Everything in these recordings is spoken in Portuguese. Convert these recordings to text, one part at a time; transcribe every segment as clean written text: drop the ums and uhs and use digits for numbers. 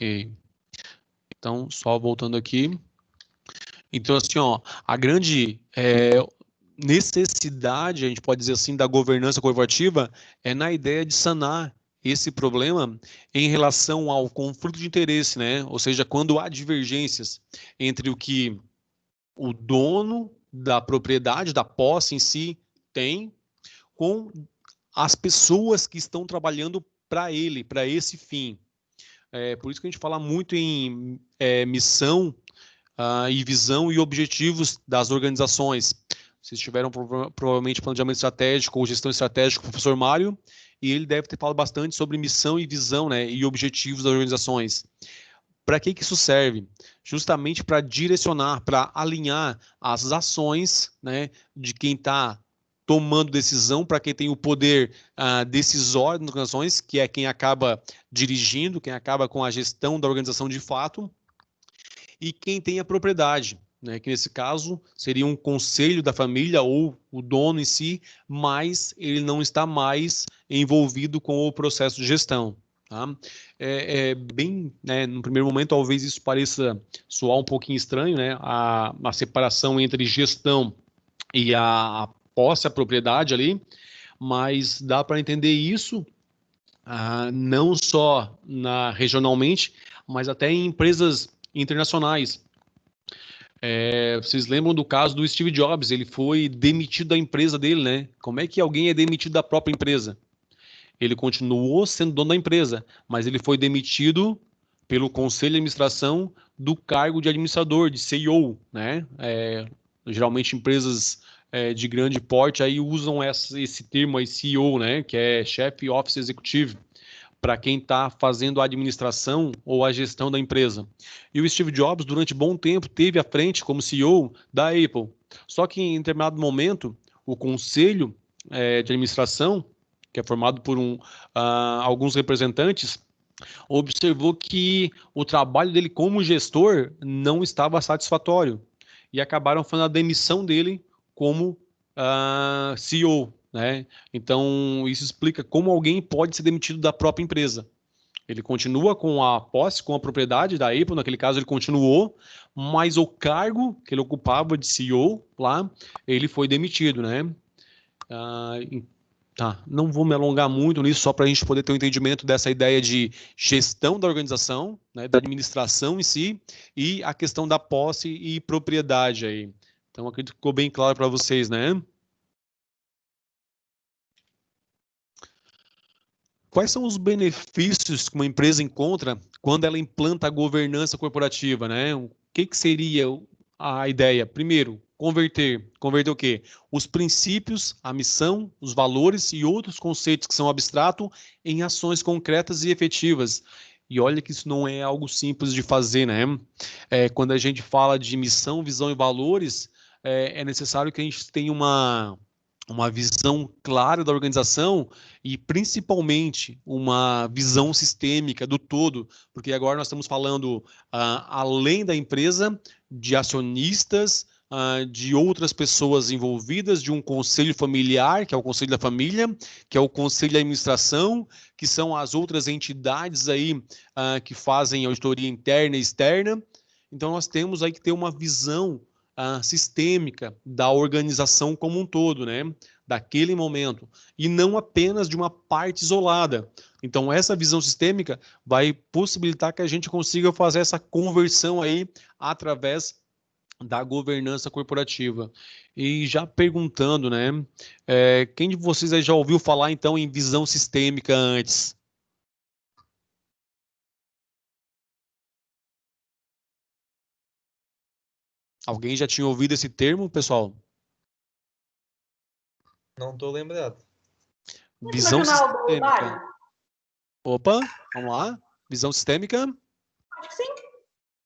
E, então, só voltando aqui. Então, assim, ó, a grande necessidade, a gente pode dizer assim, da governança corporativa é na ideia de sanar esse problema em relação ao conflito de interesse, né? Ou seja, quando há divergências entre o que o dono da propriedade, da posse em si, tem com as pessoas que estão trabalhando para ele, para esse fim. Por isso que a gente fala muito em missão e visão e objetivos das organizações. Vocês tiveram provavelmente planejamento estratégico ou gestão estratégica com o professor Mário, e ele deve ter falado bastante sobre missão e visão, né, e objetivos das organizações. Para que isso serve? Justamente para direcionar, para alinhar as ações, né, de quem está tomando decisão, para quem tem o poder decisório das organizações, que é quem acaba dirigindo, quem acaba com a gestão da organização de fato, e quem tem a propriedade, né, que nesse caso seria um conselho da família ou o dono em si, mas ele não está mais envolvido com o processo de gestão. Tá? Bem, né, no primeiro momento, talvez isso pareça soar um pouquinho estranho, né, a separação entre gestão e a posse, a propriedade ali, mas dá para entender isso não só regionalmente, mas até em empresas internacionais. Vocês lembram do caso do Steve Jobs? Ele foi demitido da empresa dele, né? Como é que alguém é demitido da própria empresa? Ele continuou sendo dono da empresa, mas ele foi demitido pelo conselho de administração do cargo de administrador, de CEO, né? Geralmente empresas de grande porte aí usam esse termo aí, CEO, né? Que é Chief Office Executive, para quem está fazendo a administração ou a gestão da empresa. E o Steve Jobs, durante bom tempo, teve à frente como CEO da Apple. Só que em determinado momento, o conselho de administração, que é formado por alguns representantes, observou que o trabalho dele como gestor não estava satisfatório e acabaram fazendo a demissão dele como CEO, né? Então, isso explica como alguém pode ser demitido da própria empresa. Ele continua com a posse, com a propriedade da Apple, naquele caso ele continuou, mas o cargo que ele ocupava de CEO lá, ele foi demitido, né? Ah, Tá, não vou me alongar muito nisso, só para a gente poder ter um entendimento dessa ideia de gestão da organização, né, da administração em si, e a questão da posse e propriedade aí. Então, acredito que ficou bem claro para vocês, né? Quais são os benefícios que uma empresa encontra quando ela implanta a governança corporativa, né? O que seria a ideia? Primeiro, converter. Converter o quê? Os princípios, a missão, os valores e outros conceitos que são abstratos em ações concretas e efetivas. E olha que isso não é algo simples de fazer, né? Quando a gente fala de missão, visão e valores, é necessário que a gente tenha uma visão clara da organização e principalmente uma visão sistêmica do todo, porque agora nós estamos falando além da empresa, de acionistas, de outras pessoas envolvidas, de um conselho familiar, que é o conselho da família, que é o conselho de administração, que são as outras entidades aí que fazem auditoria interna e externa. Então nós temos aí que ter uma visão sistêmica da organização como um todo, né? Daquele momento, e não apenas de uma parte isolada. Então, essa visão sistêmica vai possibilitar que a gente consiga fazer essa conversão aí através da governança corporativa. E já perguntando, né? Quem de vocês aí já ouviu falar, então, em visão sistêmica antes? Alguém já tinha ouvido esse termo, pessoal? Não estou lembrado. Visão sistêmica. Opa, vamos lá. Visão sistêmica. Acho que sim.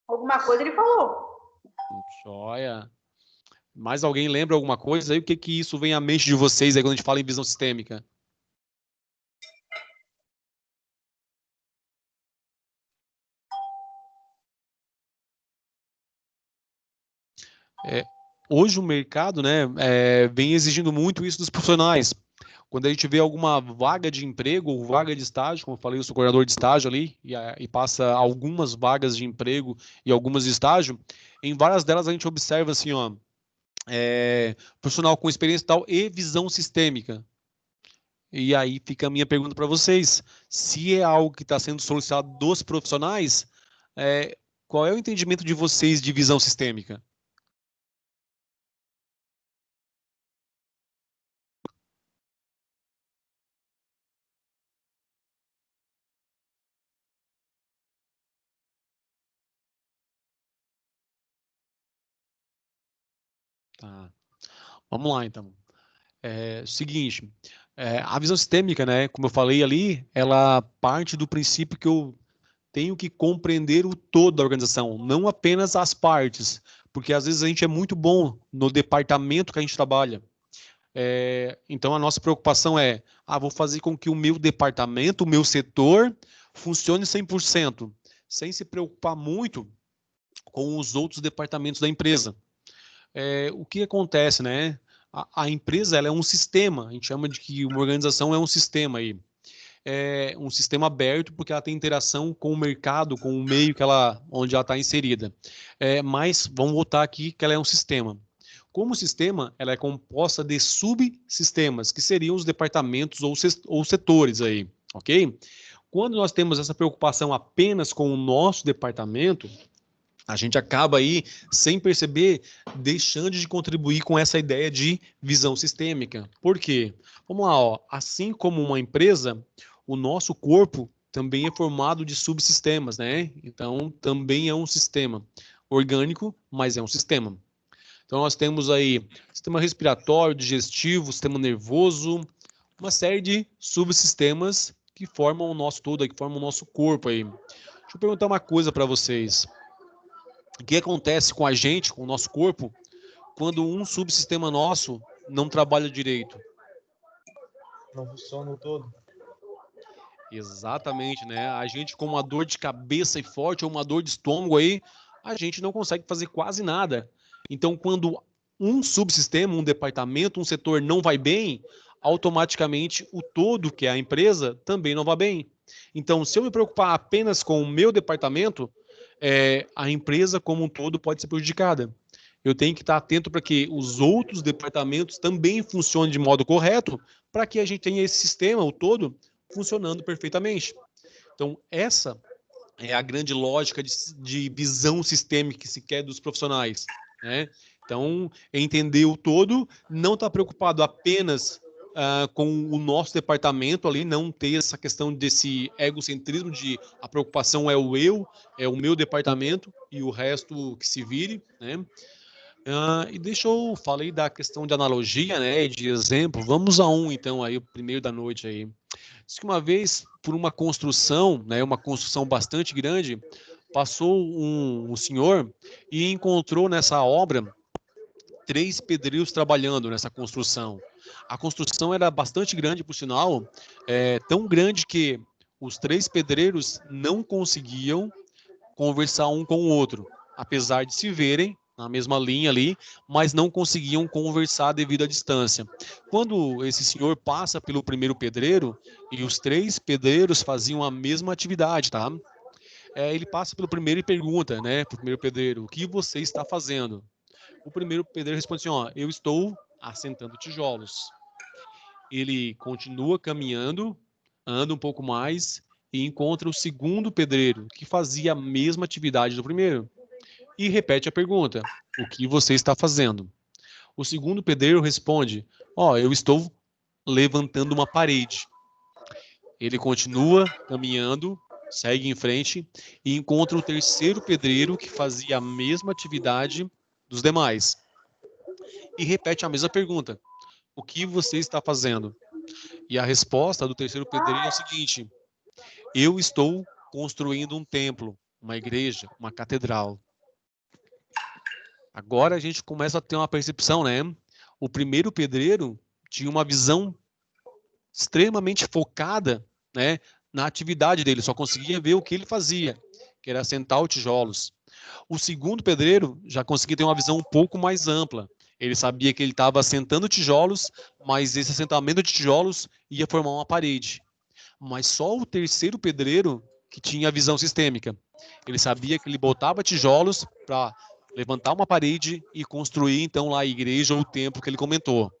Alguma coisa ele falou. Joia. Mais alguém lembra alguma coisa aí? O que isso vem à mente de vocês aí quando a gente fala em visão sistêmica? Hoje o mercado, né, vem exigindo muito isso dos profissionais. Quando a gente vê alguma vaga de emprego ou vaga de estágio, como eu falei, eu sou coordenador de estágio ali, e passa algumas vagas de emprego e algumas de estágio, em várias delas a gente observa assim, ó, profissional com experiência tal e visão sistêmica. E aí fica a minha pergunta para vocês: se é algo que está sendo solicitado dos profissionais, qual é o entendimento de vocês de visão sistêmica? Tá. Vamos lá, então. Seguinte, a visão sistêmica, né, como eu falei ali, ela parte do princípio que eu tenho que compreender o todo da organização, não apenas as partes, porque às vezes a gente é muito bom no departamento que a gente trabalha. Então a nossa preocupação vou fazer com que o meu departamento, o meu setor, funcione 100%, sem se preocupar muito com os outros departamentos da empresa. O que acontece, né? A empresa ela é um sistema, a gente chama de que uma organização é um sistema aí. É um sistema aberto porque ela tem interação com o mercado, com o meio onde ela está inserida. Mas vamos voltar aqui que ela é um sistema. Como sistema, ela é composta de subsistemas, que seriam os departamentos ou setores aí, ok? Quando nós temos essa preocupação apenas com o nosso departamento, a gente acaba aí, sem perceber, deixando de contribuir com essa ideia de visão sistêmica. Por quê? Vamos lá, ó. Assim como uma empresa, o nosso corpo também é formado de subsistemas, né? Então, também é um sistema orgânico, mas é um sistema. Então, nós temos aí sistema respiratório, digestivo, sistema nervoso, uma série de subsistemas que formam o nosso todo, que formam o nosso corpo aí. Deixa eu perguntar uma coisa para vocês. O que acontece com a gente, com o nosso corpo, quando um subsistema nosso não trabalha direito? Não funciona o todo. Exatamente, né? A gente com uma dor de cabeça e forte ou uma dor de estômago aí, a gente não consegue fazer quase nada. Então, quando um subsistema, um departamento, um setor não vai bem, automaticamente o todo, que é a empresa, também não vai bem. Então, se eu me preocupar apenas com o meu departamento, a empresa como um todo pode ser prejudicada. Eu tenho que estar atento para que os outros departamentos também funcionem de modo correto, para que a gente tenha esse sistema, o todo, funcionando perfeitamente. Então, essa é a grande lógica de visão sistêmica que se quer dos profissionais, né? Então, entender o todo, não estar preocupado apenas com o nosso departamento ali, não ter essa questão desse egocentrismo de a preocupação é o eu, é o meu departamento e o resto que se vire, né? E falei da questão de analogia, né, de exemplo, vamos a então, aí, o primeiro da noite aí. Diz que uma vez, por uma construção, né, uma construção bastante grande, passou um senhor e encontrou nessa obra 3 pedreiros trabalhando nessa construção. A construção era bastante grande, por sinal, tão grande que os 3 pedreiros não conseguiam conversar um com o outro, apesar de se verem na mesma linha ali, mas não conseguiam conversar devido à distância. Quando esse senhor passa pelo primeiro pedreiro, e os 3 pedreiros faziam a mesma atividade, tá? Ele passa pelo primeiro e pergunta, né, para o primeiro pedreiro, o que você está fazendo? O primeiro pedreiro responde assim, ó, eu estou assentando tijolos. Ele continua caminhando, anda um pouco mais e encontra o segundo pedreiro, que fazia a mesma atividade do primeiro. E repete a pergunta: o que você está fazendo? O segundo pedreiro responde: eu estou levantando uma parede. Ele continua caminhando, segue em frente e encontra o terceiro pedreiro que fazia a mesma atividade dos demais. E repete a mesma pergunta: o que você está fazendo? E a resposta do terceiro pedreiro é o seguinte: eu estou construindo um templo, uma igreja, uma catedral. Agora a gente começa a ter uma percepção, né? O primeiro pedreiro tinha uma visão extremamente focada, né, na atividade dele, só conseguia ver o que ele fazia, que era assentar os tijolos. O segundo pedreiro já conseguia ter uma visão um pouco mais ampla. Ele sabia que ele estava assentando tijolos, mas esse assentamento de tijolos ia formar uma parede. Mas só o terceiro pedreiro que tinha a visão sistêmica. Ele sabia que ele botava tijolos para levantar uma parede e construir, então, lá a igreja ou o templo que ele comentou.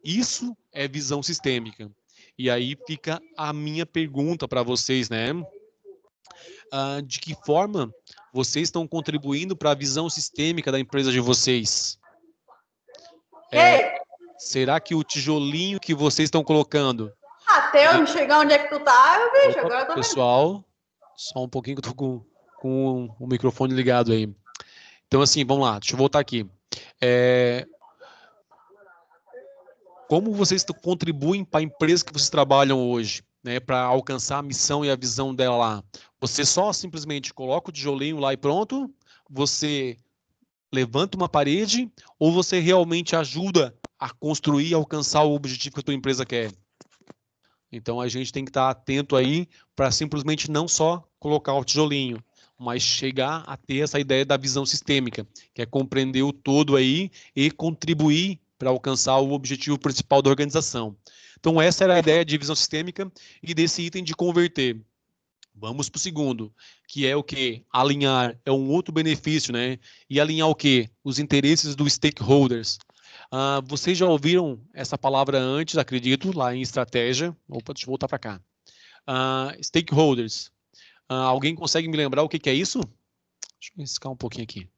Isso é visão sistêmica. E aí fica a minha pergunta para vocês, né? De que forma vocês estão contribuindo para a visão sistêmica da empresa de vocês? Será que o tijolinho que vocês estão colocando... Até eu chegar onde é que tu tá, eu vejo. Opa, Agora eu tô vendo. pessoal, só um pouquinho que eu tô com o microfone ligado aí. Então, assim, vamos lá, deixa eu voltar aqui. Como vocês contribuem para a empresa que vocês trabalham hoje, né, para alcançar a missão e a visão dela lá? Você só simplesmente coloca o tijolinho lá e pronto? Você levanta uma parede ou você realmente ajuda a construir e alcançar o objetivo que a tua empresa quer? Então a gente tem que estar atento aí para simplesmente não só colocar o tijolinho, mas chegar a ter essa ideia da visão sistêmica, que é compreender o todo aí e contribuir para alcançar o objetivo principal da organização. Então essa era a ideia de visão sistêmica e desse item de converter. Vamos para o segundo, que é o que? Alinhar é um outro benefício, né? E alinhar o quê? Os interesses dos stakeholders. Vocês já ouviram essa palavra antes, acredito, lá em estratégia. Opa, deixa eu voltar para cá. Stakeholders. Alguém consegue me lembrar o que é isso? Deixa eu riscar um pouquinho aqui.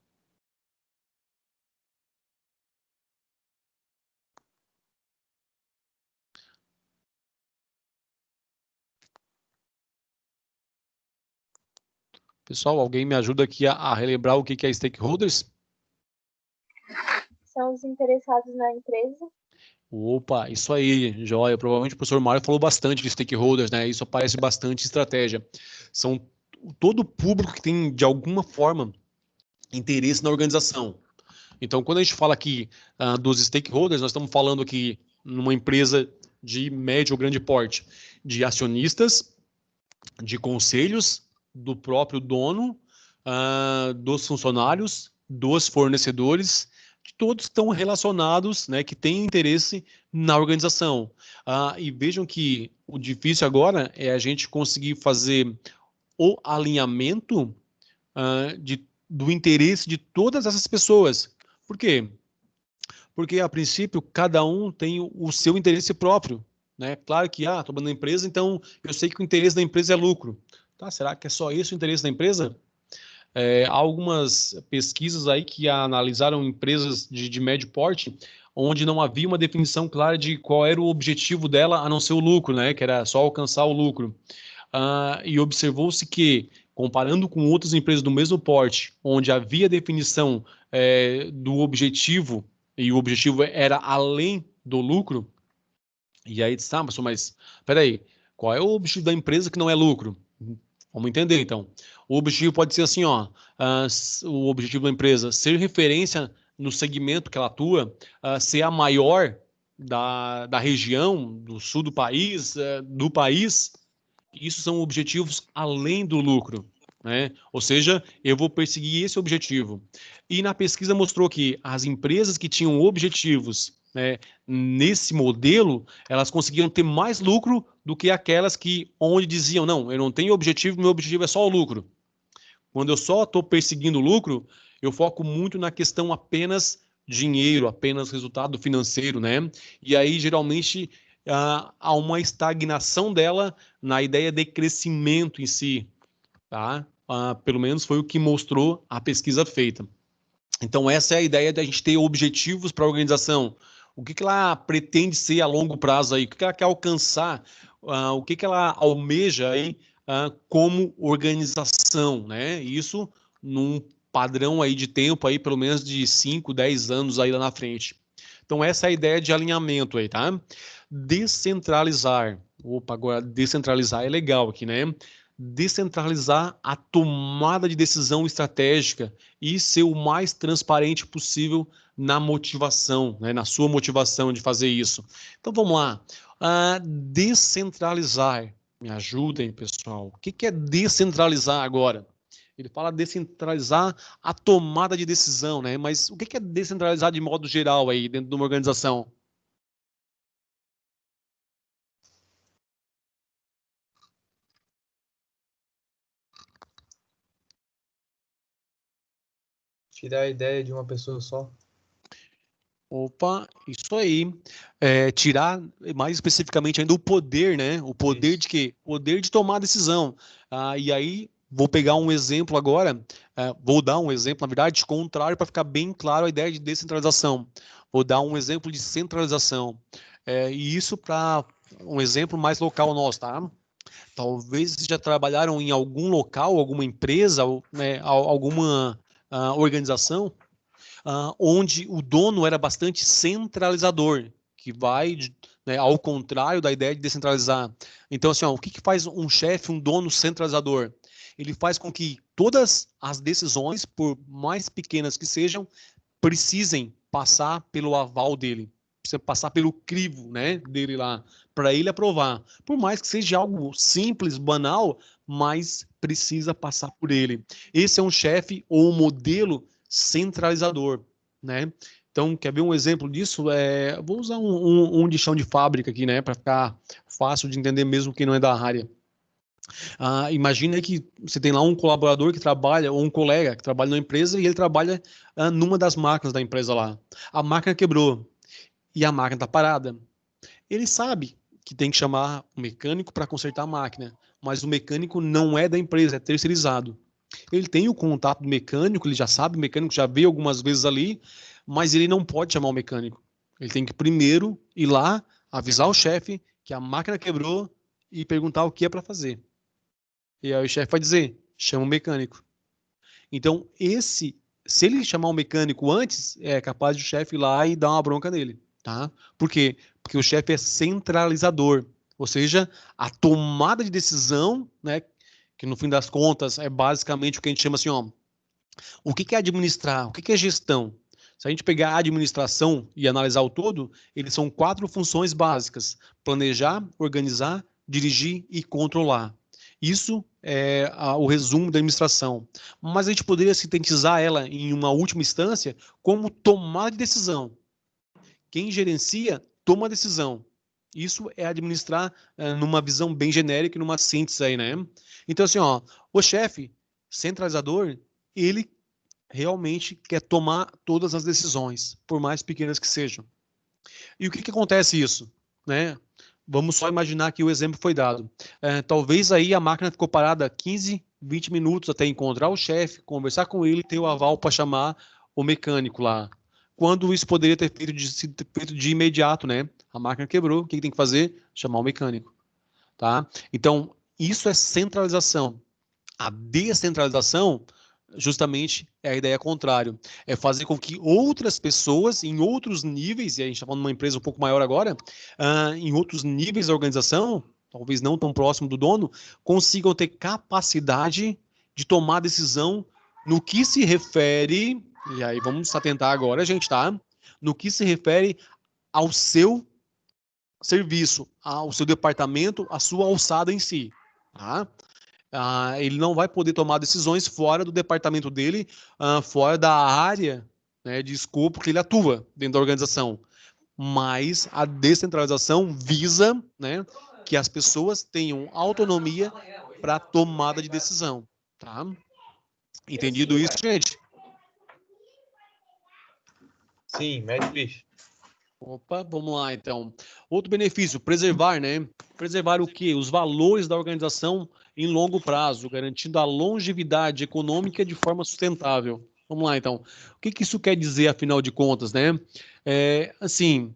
Pessoal, alguém me ajuda aqui a relembrar o que é stakeholders? São os interessados na empresa. Opa, isso aí, joia. Provavelmente o professor Mário falou bastante de stakeholders, né? Isso aparece bastante em estratégia. São todo o público que tem, de alguma forma, interesse na organização. Então, quando a gente fala aqui dos stakeholders, nós estamos falando aqui numa empresa de médio ou grande porte, de acionistas, de conselhos, do próprio dono, dos funcionários, dos fornecedores, que todos estão relacionados, né, que têm interesse na organização. E vejam que o difícil agora é a gente conseguir fazer o alinhamento do interesse de todas essas pessoas. Por quê? Porque, a princípio, cada um tem o seu interesse próprio, né? Claro que, estou trabalhando na empresa, então eu sei que o interesse da empresa é lucro. Tá, será que é só esse o interesse da empresa? Há algumas pesquisas aí que analisaram empresas de médio porte, onde não havia uma definição clara de qual era o objetivo dela, a não ser o lucro, né? Que era só alcançar o lucro. E observou-se que, comparando com outras empresas do mesmo porte, onde havia definição do objetivo, e o objetivo era além do lucro, e aí disse, professor, mas peraí, qual é o objetivo da empresa que não é lucro? Vamos entender, então. O objetivo pode ser assim, o objetivo da empresa, ser referência no segmento que ela atua, ser a maior da região, do sul do país, isso são objetivos além do lucro, né? Ou seja, eu vou perseguir esse objetivo. E na pesquisa mostrou que as empresas que tinham objetivos, né, nesse modelo, elas conseguiam ter mais lucro do que aquelas que onde diziam, não, eu não tenho objetivo, meu objetivo é só o lucro. Quando eu só estou perseguindo lucro, eu foco muito na questão apenas dinheiro, apenas resultado financeiro, né? E aí, geralmente, há uma estagnação dela na ideia de crescimento em si, tá? Pelo menos foi o que mostrou a pesquisa feita. Então, essa é a ideia de a gente ter objetivos para a organização. O que ela pretende ser a longo prazo aí? O que ela quer alcançar? O que ela almeja aí como organização, né? Isso num padrão aí de tempo aí, pelo menos de 5, 10 anos aí lá na frente. Então, essa é a ideia de alinhamento aí, tá? Descentralizar. Opa, agora descentralizar é legal aqui, né? Descentralizar a tomada de decisão estratégica e ser o mais transparente possível na motivação, né? Na sua motivação de fazer isso. Então, vamos lá. Descentralizar. Me ajudem, pessoal. O que é descentralizar agora? Ele fala descentralizar a tomada de decisão, né? Mas o que é descentralizar de modo geral aí dentro de uma organização? Tirar a ideia de uma pessoa só. Opa, isso aí. Tirar, mais especificamente ainda, o poder, né? O poder Isso. de quê? Poder de tomar decisão. E aí, vou pegar um exemplo agora, vou dar um exemplo, na verdade, contrário, para ficar bem claro a ideia de descentralização. Vou dar um exemplo de centralização. E isso para um exemplo mais local nosso, tá? Talvez vocês já trabalharam em algum local, alguma empresa, né, alguma organização, onde o dono era bastante centralizador, que vai, né, ao contrário da ideia de descentralizar. Então, assim, o que faz um chefe, um dono centralizador? Ele faz com que todas as decisões, por mais pequenas que sejam, precisem passar pelo aval dele, precisa passar pelo crivo, né, dele lá, para ele aprovar. Por mais que seja algo simples, banal, mas precisa passar por ele. Esse é um chefe ou um modelo centralizador, né? Então, quer ver um exemplo disso? Vou usar um de chão de fábrica aqui, né, para ficar fácil de entender mesmo quem não é da área. Imagina que você tem lá um colaborador que trabalha, ou um colega que trabalha na empresa e ele trabalha numa das máquinas da empresa lá. A máquina quebrou e a máquina está parada. Ele sabe que tem que chamar o mecânico para consertar a máquina, mas o mecânico não é da empresa, é terceirizado. Ele tem o contato do mecânico, ele já sabe, o mecânico já veio algumas vezes ali, mas ele não pode chamar o mecânico. Ele tem que primeiro ir lá, avisar o chefe que a máquina quebrou e perguntar o que é para fazer. E aí o chefe vai dizer, chama o mecânico. Então, se ele chamar o mecânico antes, é capaz de o chefe ir lá e dar uma bronca nele, tá? Por quê? Porque o chefe é centralizador, ou seja, a tomada de decisão, né, que no fim das contas é basicamente o que a gente chama assim, ó, o que é administrar, o que é gestão? Se a gente pegar a administração e analisar o todo, eles são 4 funções básicas: planejar, organizar, dirigir e controlar. Isso é o resumo da administração. Mas a gente poderia sintetizar ela em uma última instância como tomar de decisão. Quem gerencia, toma a decisão. Isso é administrar numa visão bem genérica, numa síntese aí, né? Então, assim, ó, o chefe centralizador, ele realmente quer tomar todas as decisões, por mais pequenas que sejam. E o que acontece isso? Né? Vamos só imaginar que o exemplo foi dado. Talvez aí a máquina ficou parada 15, 20 minutos até encontrar o chefe, conversar com ele, ter o aval para chamar o mecânico lá. Quando isso poderia ter sido feito de imediato, né? A máquina quebrou, o que tem que fazer? Chamar o mecânico. Tá? Então, isso é centralização. A descentralização, justamente, é a ideia contrária. É fazer com que outras pessoas, em outros níveis, e a gente está falando de uma empresa um pouco maior agora, em outros níveis da organização, talvez não tão próximo do dono, consigam ter capacidade de tomar decisão no que se refere, e aí vamos atentar agora, gente, tá? No que se refere ao seu serviço, ao seu departamento, à sua alçada em si, tá? Ele não vai poder tomar decisões fora do departamento dele, fora da área, né, de escopo que ele atua dentro da organização. Mas a descentralização visa, né, que as pessoas tenham autonomia para tomada de decisão. Tá? Entendido isso, gente? Sim, mete bicho. Opa, vamos lá então. Outro benefício, preservar, né? Preservar o quê? Os valores da organização em longo prazo, garantindo a longevidade econômica de forma sustentável. Vamos lá então. O que isso quer dizer, afinal de contas, né? Assim,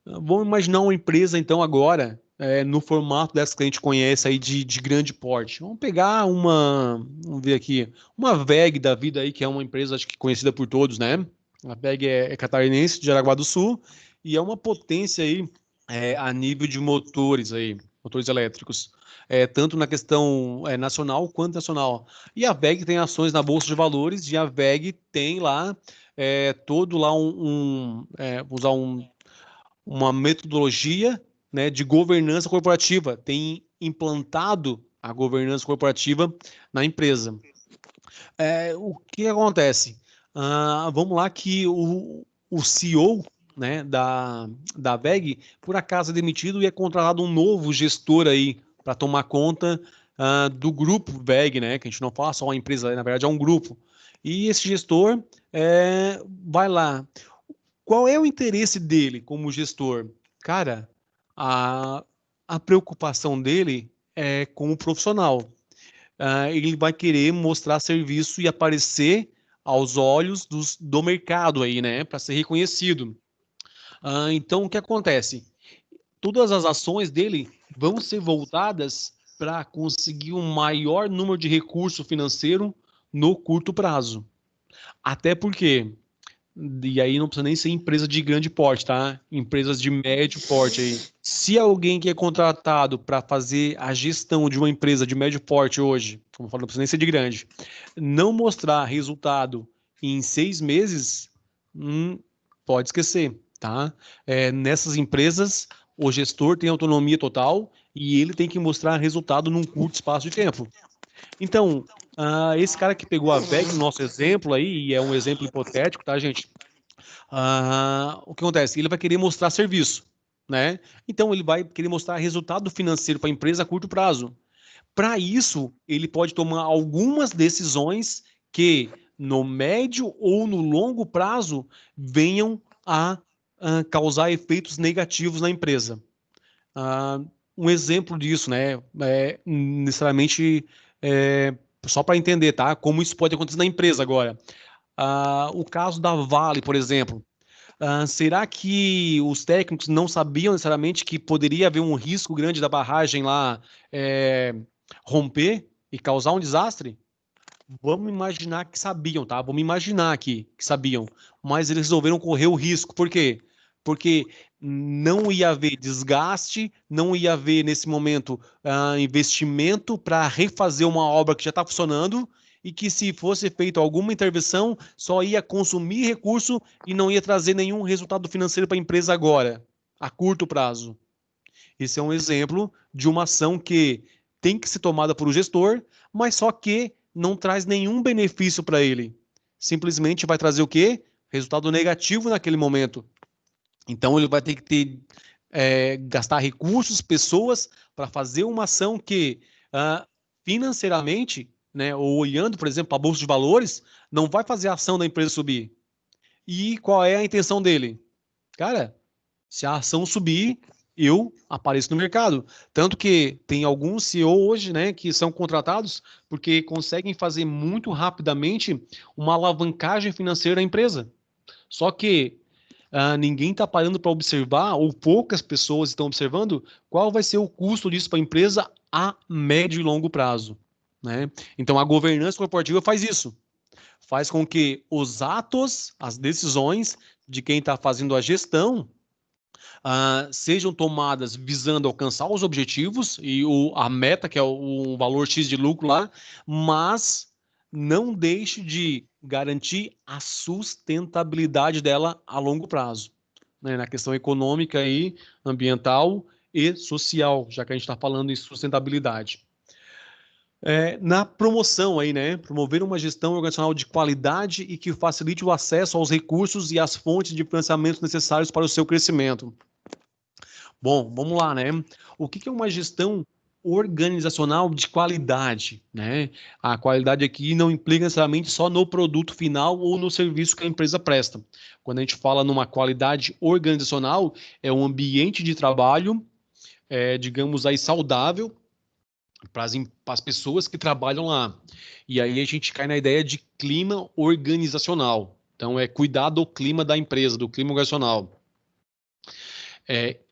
vamos imaginar uma empresa então agora, no formato dessa que a gente conhece aí de grande porte. Vamos pegar vamos ver aqui, uma WEG da vida aí, que é uma empresa acho que conhecida por todos, né? A WEG é catarinense, de Jaraguá do Sul, e é uma potência aí a nível de motores aí, motores elétricos, tanto na questão nacional quanto nacional. E a WEG tem ações na Bolsa de Valores e a WEG tem lá todo lá vou usar uma metodologia, né, de governança corporativa, tem implantado a governança corporativa na empresa. O que acontece? Vamos lá que o CEO, né, da VEG, por acaso é demitido e é contratado um novo gestor aí para tomar conta do grupo VEG, né, que a gente não fala só uma empresa, na verdade é um grupo. E esse gestor vai lá. Qual é o interesse dele como gestor? Cara, a, a preocupação dele é com o profissional. Ele vai querer mostrar serviço e aparecer aos olhos do mercado aí, né, para ser reconhecido. Então, o que acontece? Todas as ações dele vão ser voltadas para conseguir um maior número de recurso financeiro no curto prazo. Até porque e aí não precisa nem ser empresa de grande porte, tá? Empresas de médio porte aí. Se alguém que é contratado para fazer a gestão de uma empresa de médio porte hoje, como eu falo, não precisa nem ser de grande, não mostrar resultado em 6 meses, pode esquecer, tá? Nessas empresas, o gestor tem autonomia total e ele tem que mostrar resultado num curto espaço de tempo. Então, esse cara que pegou a VEG no nosso exemplo aí, e é um exemplo hipotético, tá, gente? O que acontece? Ele vai querer mostrar serviço, né? Então ele vai querer mostrar resultado financeiro para a empresa a curto prazo. Para isso, ele pode tomar algumas decisões que no médio ou no longo prazo venham a causar efeitos negativos na empresa. Ah, um exemplo disso, né? Necessariamente só para entender, tá? Como isso pode acontecer na empresa agora. O caso da Vale, por exemplo. Será que os técnicos não sabiam necessariamente que poderia haver um risco grande da barragem lá romper e causar um desastre? Vamos imaginar que sabiam, tá? Vamos imaginar aqui que sabiam, mas eles resolveram correr o risco. Por quê? Porque não ia haver desgaste, não ia haver nesse momento investimento para refazer uma obra que já está funcionando e que se fosse feita alguma intervenção só ia consumir recurso e não ia trazer nenhum resultado financeiro para a empresa agora, a curto prazo. Esse é um exemplo de uma ação que tem que ser tomada por o gestor, mas só que não traz nenhum benefício para ele. Simplesmente vai trazer o quê? Resultado negativo naquele momento. Então ele vai ter que gastar recursos, pessoas, para fazer uma ação que financeiramente, né, ou olhando, por exemplo, para a Bolsa de Valores, não vai fazer a ação da empresa subir. E qual é a intenção dele? Cara, se a ação subir, eu apareço no mercado. Tanto que tem alguns CEO hoje, né, que são contratados porque conseguem fazer muito rapidamente uma alavancagem financeira da empresa. Só que ninguém está parando para observar, ou poucas pessoas estão observando, qual vai ser o custo disso para a empresa a médio e longo prazo. Né? Então, a governança corporativa faz isso. Faz com que os atos, as decisões de quem está fazendo a gestão sejam tomadas visando alcançar os objetivos e a meta, que é o valor X de lucro lá, mas não deixe de garantir a sustentabilidade dela a longo prazo, né, na questão econômica e ambiental e social, já que a gente está falando em sustentabilidade. Na promoção aí, né? Promover uma gestão organizacional de qualidade e que facilite o acesso aos recursos e às fontes de financiamento necessários para o seu crescimento. Bom, vamos lá, né? O que é uma gestão organizacional de qualidade, né? A qualidade aqui não implica necessariamente só no produto final ou no serviço que a empresa presta. Quando a gente fala numa qualidade organizacional, é um ambiente de trabalho, digamos aí, saudável para as pessoas que trabalham lá. E aí a gente cai na ideia de clima organizacional. Então, é cuidar do clima da empresa, do clima organizacional.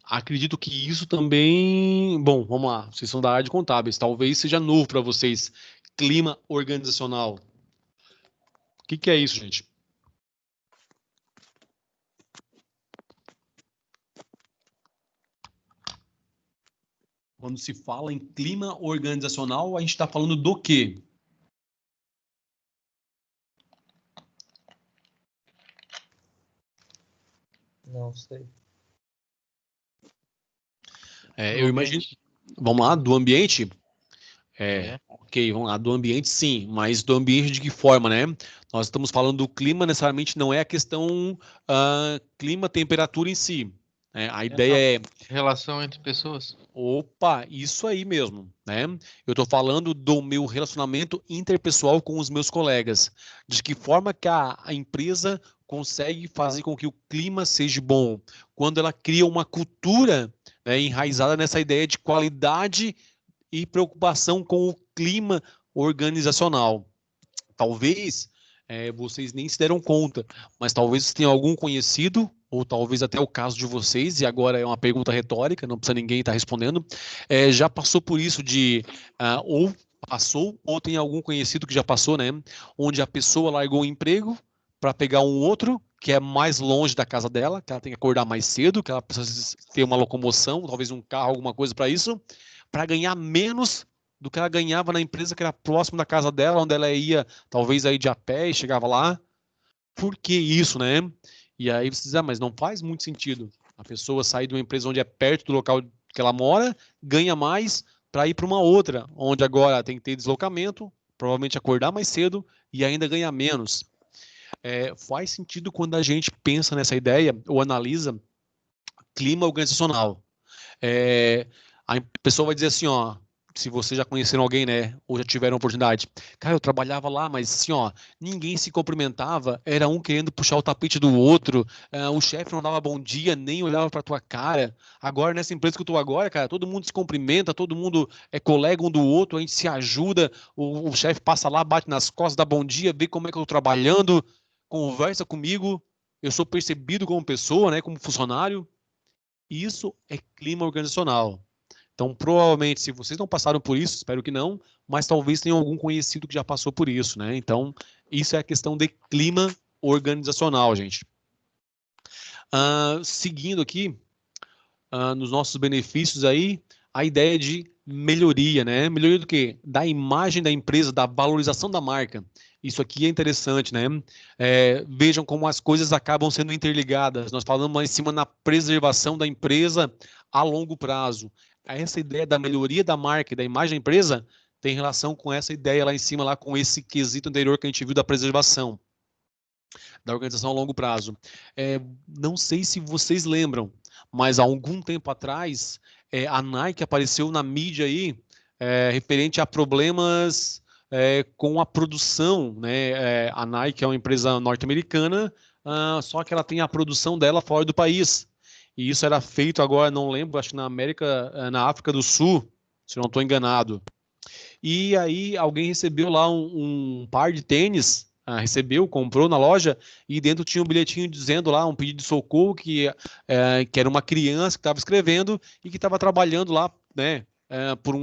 Acredito que isso também. Bom, vamos lá. Vocês são da área de contábeis. Talvez seja novo para vocês. Clima organizacional. O que é isso, gente? Quando se fala em clima organizacional, a gente está falando do quê? Não sei. Eu imagino. Vamos lá, do ambiente. Ok, vamos lá, do ambiente sim, mas do ambiente de que forma, né? Nós estamos falando do clima, necessariamente não é a questão clima, temperatura em si. Né? A ideia é, Relação entre pessoas. opa, isso aí mesmo, né? Eu estou falando do meu relacionamento interpessoal com os meus colegas. De que forma que a empresa consegue fazer com que o clima seja bom. Quando ela cria uma cultura, né, enraizada nessa ideia de qualidade e preocupação com o clima organizacional. Talvez vocês nem se deram conta, mas talvez tenham algum conhecido, ou talvez até o caso de vocês, e agora é uma pergunta retórica, não precisa ninguém estar respondendo, já passou por isso ou passou, ou tem algum conhecido que já passou, né? Onde a pessoa largou o emprego para pegar um outro que é mais longe da casa dela, que ela tem que acordar mais cedo, que ela precisa ter uma locomoção, talvez um carro, alguma coisa para isso, para ganhar menos do que ela ganhava na empresa que era próximo da casa dela, onde ela ia, talvez aí de a pé e chegava lá. Por que isso, né? E aí você diz, mas não faz muito sentido. A pessoa sair de uma empresa onde é perto do local que ela mora, ganha mais para ir para uma outra, onde agora tem que ter deslocamento, provavelmente acordar mais cedo e ainda ganhar menos. Faz sentido quando a gente pensa nessa ideia ou analisa clima organizacional. A pessoa vai dizer assim, ó, se vocês já conheceram alguém, né, ou já tiveram oportunidade. Cara, eu trabalhava lá, mas assim, ó, ninguém se cumprimentava, era um querendo puxar o tapete do outro, o chefe não dava bom dia, nem olhava pra tua cara. Agora, nessa empresa que eu tô agora, cara, todo mundo se cumprimenta, todo mundo é colega um do outro, a gente se ajuda, o chefe passa lá, bate nas costas, dá bom dia, vê como é que eu tô trabalhando, conversa comigo, eu sou percebido como pessoa, né, como funcionário. Isso é clima organizacional. Então, provavelmente, se vocês não passaram por isso, espero que não, mas talvez tenham algum conhecido que já passou por isso, né? Então, isso é a questão de clima organizacional, gente. Seguindo aqui, nos nossos benefícios aí, a ideia de melhoria, né? Melhoria do quê? Da imagem da empresa, da valorização da marca. Isso aqui é interessante, né? Vejam como as coisas acabam sendo interligadas. Nós falamos lá em cima na preservação da empresa a longo prazo. Essa ideia da melhoria da marca e da imagem da empresa tem relação com essa ideia lá em cima, lá com esse quesito anterior que a gente viu da preservação da organização a longo prazo. Não sei se vocês lembram, mas há algum tempo atrás, a Nike apareceu na mídia aí, referente a problemas com a produção, né? A Nike é uma empresa norte-americana, só que ela tem a produção dela fora do país. E isso era feito agora, não lembro, acho que na África do Sul, se eu não estou enganado. E aí alguém recebeu lá um par de tênis, recebeu, comprou na loja, e dentro tinha um bilhetinho dizendo lá, um pedido de socorro, que era uma criança que estava escrevendo e que estava trabalhando lá, né, por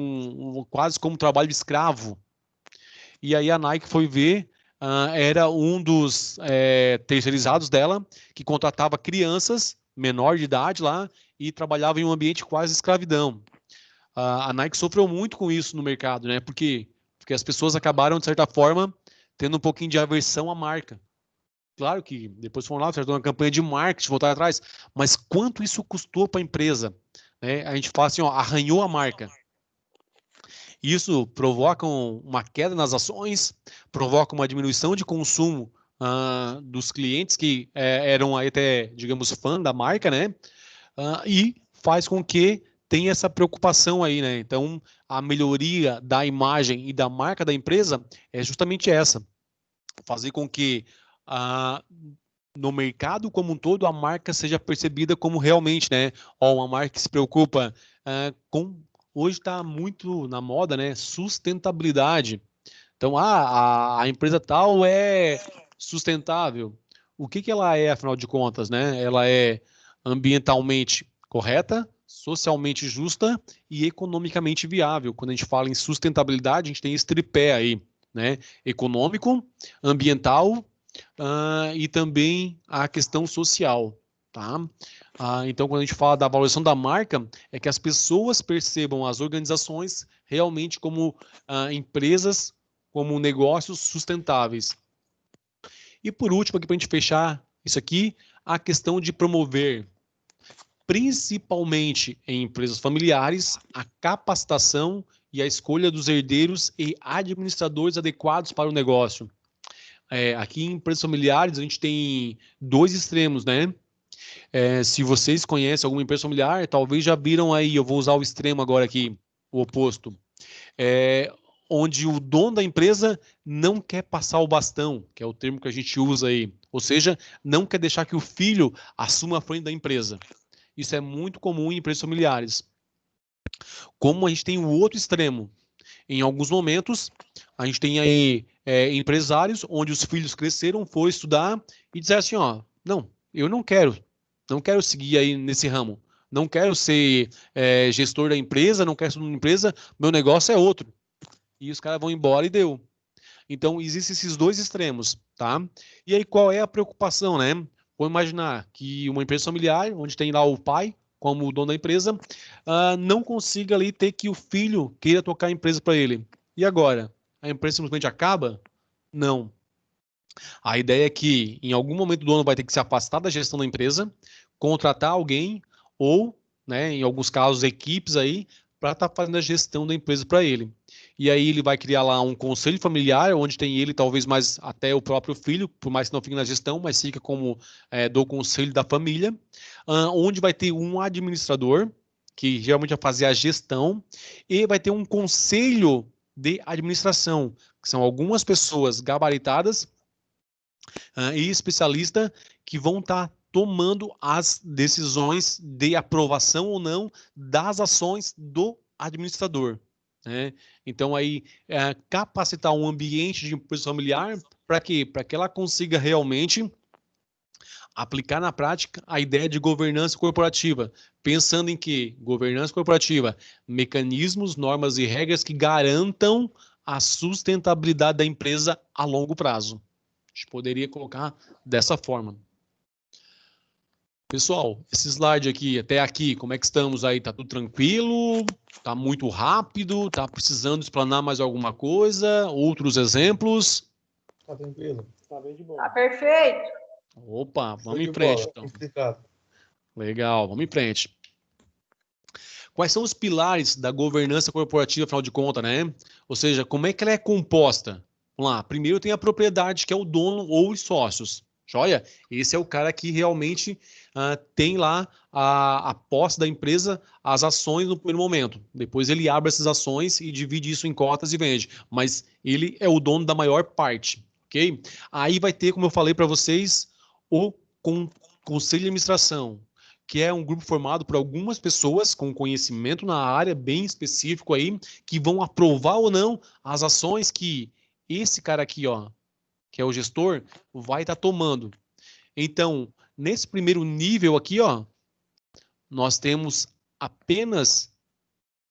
quase como um trabalho de escravo. E aí a Nike foi ver, era um dos terceirizados dela, que contratava crianças, menor de idade lá, e trabalhava em um ambiente quase escravidão. A Nike sofreu muito com isso no mercado, né? Porque as pessoas acabaram, de certa forma, tendo um pouquinho de aversão à marca. Claro que depois foram lá, fizeram uma campanha de marketing, voltaram atrás, mas quanto isso custou para a empresa? Né? A gente fala assim, ó, arranhou a marca. Isso provoca uma queda nas ações, provoca uma diminuição de consumo dos clientes que eram aí até, digamos, fã da marca, né? E faz com que tenha essa preocupação aí, né? Então, a melhoria da imagem e da marca da empresa é justamente essa: fazer com que no mercado como um todo a marca seja percebida como realmente, né? Ó, uma marca que se preocupa com. Hoje está muito na moda, né? Sustentabilidade. Então, a empresa tal é sustentável. O que ela é, afinal de contas, né? Ela é ambientalmente correta, socialmente justa e economicamente viável. Quando a gente fala em sustentabilidade, a gente tem esse tripé aí, né? Econômico, ambiental, e também a questão social, tá? Então, quando a gente fala da valorização da marca, é que as pessoas percebam as organizações realmente como empresas, como negócios sustentáveis. E por último, aqui para a gente fechar isso aqui, a questão de promover, principalmente em empresas familiares, a capacitação e a escolha dos herdeiros e administradores adequados para o negócio. Aqui em empresas familiares, a gente tem dois extremos, né? Se vocês conhecem alguma empresa familiar, talvez já viram aí, eu vou usar o extremo agora aqui, o oposto. Onde o dono da empresa não quer passar o bastão, que é o termo que a gente usa aí. Ou seja, não quer deixar que o filho assuma a frente da empresa. Isso é muito comum em empresas familiares. Como a gente tem o outro extremo. Em alguns momentos, a gente tem aí empresários onde os filhos cresceram, foram estudar e disseram assim, ó, não, eu não quero seguir aí nesse ramo. Não quero ser gestor da empresa, não quero ser uma empresa, meu negócio é outro. E os caras vão embora e deu. Então, existem esses dois extremos, tá? E aí, qual é a preocupação, né? Vamos imaginar que uma empresa familiar, onde tem lá o pai, como o dono da empresa, não consiga ali ter que o filho queira tocar a empresa para ele. E agora? A empresa simplesmente acaba? Não. A ideia é que, em algum momento, o dono vai ter que se afastar da gestão da empresa, contratar alguém, ou, né, em alguns casos, equipes aí, para estar fazendo a gestão da empresa para ele. E aí ele vai criar lá um conselho familiar, onde tem ele, talvez mais até o próprio filho, por mais que não fique na gestão, mas fica como do conselho da família, onde vai ter um administrador, que geralmente vai fazer a gestão, e vai ter um conselho de administração, que são algumas pessoas gabaritadas e especialistas que vão estar tomando as decisões de aprovação ou não das ações do administrador. Né? Então, aí, capacitar um ambiente de empresa familiar para quê? Para que ela consiga realmente aplicar na prática a ideia de governança corporativa, pensando em que governança corporativa, mecanismos, normas e regras que garantam a sustentabilidade da empresa a longo prazo. A gente poderia colocar dessa forma. Pessoal, esse slide aqui, até aqui, como é que estamos aí? Tá tudo tranquilo? Tá muito rápido? Tá precisando explanar mais alguma coisa? Outros exemplos? Tá tranquilo. Tá bem de boa. Tá perfeito. Opa, Show vamos de em frente, bola, então. explicado. Legal, vamos em frente. Quais são os pilares da governança corporativa, afinal de contas, né? Ou seja, como é que ela é composta? Vamos lá, primeiro tem a propriedade, que é o dono ou os sócios. Joia? Esse é o cara que realmente tem lá a posse da empresa, as ações no primeiro momento. Depois ele abre essas ações e divide isso em cotas e vende. Mas ele é o dono da maior parte, ok? Aí vai ter, como eu falei para vocês, o conselho de administração, que é um grupo formado por algumas pessoas com conhecimento na área bem específico aí, que vão aprovar ou não as ações que esse cara aqui, ó, que é o gestor, vai estar tomando. Então, nesse primeiro nível aqui, ó, nós temos apenas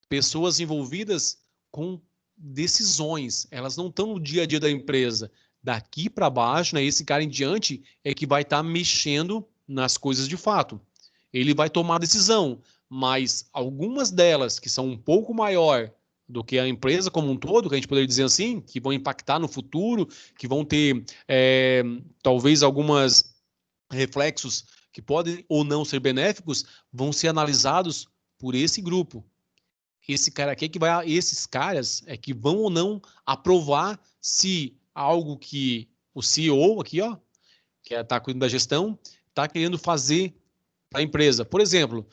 pessoas envolvidas com decisões. Elas não estão no dia a dia da empresa. Daqui para baixo, né, esse cara em diante é que vai estar mexendo nas coisas de fato. Ele vai tomar a decisão, mas algumas delas que são um pouco maior do que a empresa como um todo, que a gente poderia dizer assim, que vão impactar no futuro, que vão ter talvez algumas reflexos que podem ou não ser benéficos, vão ser analisados por esse grupo. Esse cara aqui esses caras é que vão ou não aprovar se algo que o CEO aqui, ó, que está cuidando da gestão, está querendo fazer para a empresa. Por exemplo,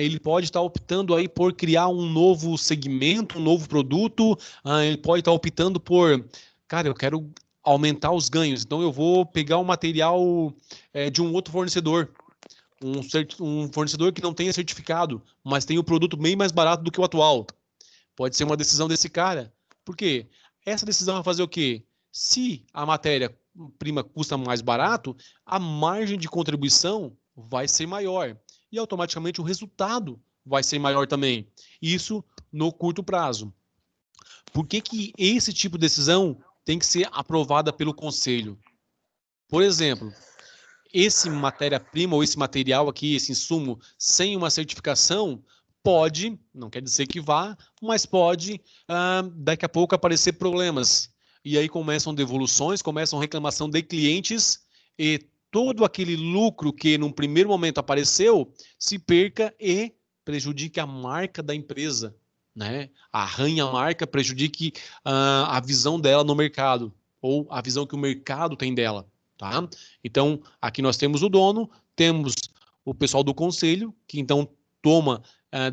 ele pode estar optando aí por criar um novo segmento, um novo produto, ele pode estar optando por, cara, eu quero aumentar os ganhos, então eu vou pegar um material de um outro fornecedor, um fornecedor que não tenha certificado, mas tem um produto bem mais barato do que o atual. Pode ser uma decisão desse cara. Por quê? Essa decisão vai fazer o quê? Se a matéria-prima custa mais barato, a margem de contribuição vai ser maior. E automaticamente o resultado vai ser maior também. Isso no curto prazo. Por que que esse tipo de decisão tem que ser aprovada pelo conselho? Por exemplo, esse matéria-prima ou esse material aqui, esse insumo, sem uma certificação, pode, não quer dizer que vá, mas pode daqui a pouco aparecer problemas. E aí começam devoluções, começam reclamação de clientes e todo aquele lucro que num primeiro momento apareceu se perca e prejudique a marca da empresa. né, arranhe a marca, prejudique a visão dela no mercado, ou a visão que o mercado tem dela, tá? Então, aqui nós temos o dono, temos o pessoal do conselho, que então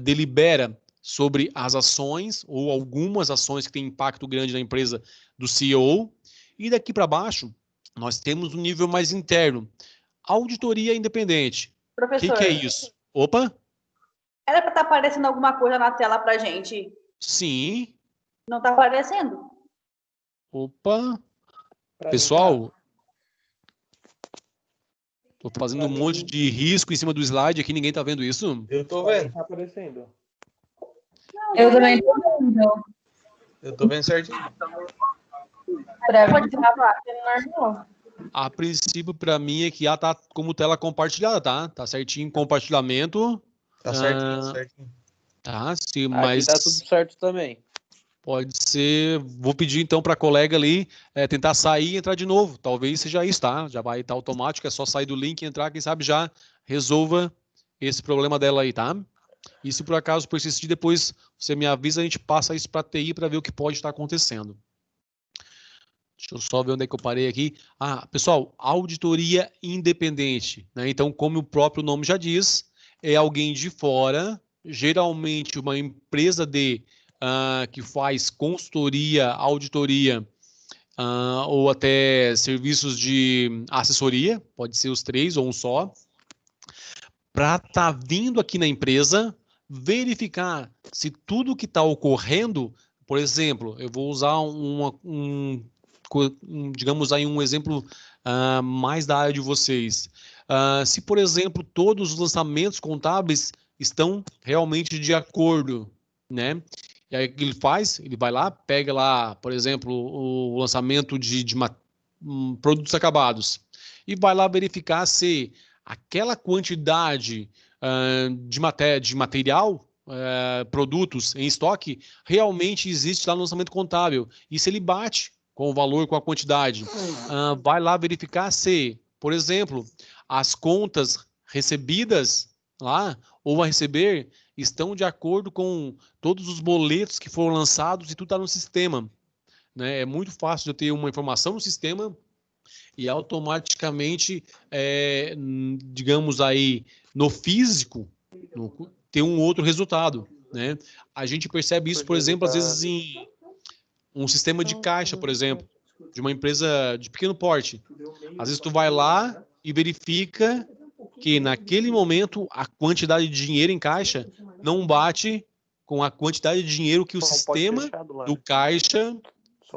delibera sobre as ações, ou algumas ações que têm impacto grande na empresa do CEO, e daqui para baixo, nós temos um nível mais interno, auditoria independente. O Professor, que é isso? Opa! era para estar aparecendo alguma coisa na tela para gente? Sim. Não está aparecendo? Opa! Pra Pessoal, tô fazendo um monte de risco em cima do slide aqui, ninguém tá vendo isso? Eu tô vendo. Tá aparecendo. Eu também tô vendo. Eu tô vendo certinho. Pra mim tava normal. A princípio, para mim, é que tá como tela compartilhada, tá? Tá certinho compartilhamento. Tá certinho, tá certinho. Tá, sim, Aqui mas tá tudo certo também. pode ser. Vou pedir então para a colega ali tentar sair e entrar de novo. Talvez seja isso, tá? Já vai estar automático, é só sair do link e entrar, quem sabe já resolva esse problema dela aí, tá? E se por acaso persistir, depois você me avisa, a gente passa isso para a TI para ver o que pode estar acontecendo. Deixa eu só ver onde é que eu parei aqui. Pessoal, auditoria independente, né? Então, como o próprio nome já diz, é alguém de fora, geralmente uma empresa que faz consultoria, auditoria, ou até serviços de assessoria, pode ser os três ou um só, para estar vindo aqui na empresa, verificar se tudo que está ocorrendo, por exemplo, eu vou usar digamos aí um exemplo mais da área de vocês. Se, por exemplo, todos os lançamentos contábeis estão realmente de acordo, né? E aí o que ele faz? Ele vai lá, pega lá, por exemplo, o lançamento de produtos acabados e vai lá verificar se aquela quantidade de material, produtos em estoque, realmente existe lá no lançamento contábil. E se ele bate com o valor, com a quantidade, vai lá verificar se, por exemplo, as contas recebidas lá ou a receber estão de acordo com todos os boletos que foram lançados e tudo está no sistema, né? É muito fácil de eu ter uma informação no sistema e automaticamente, digamos aí, no físico, ter um outro resultado, né? A gente percebe isso, por exemplo, às vezes em um sistema de caixa, por exemplo, de uma empresa de pequeno porte. Às vezes tu vai lá e verifica que naquele momento a quantidade de dinheiro em caixa não bate com a quantidade de dinheiro que o sistema do caixa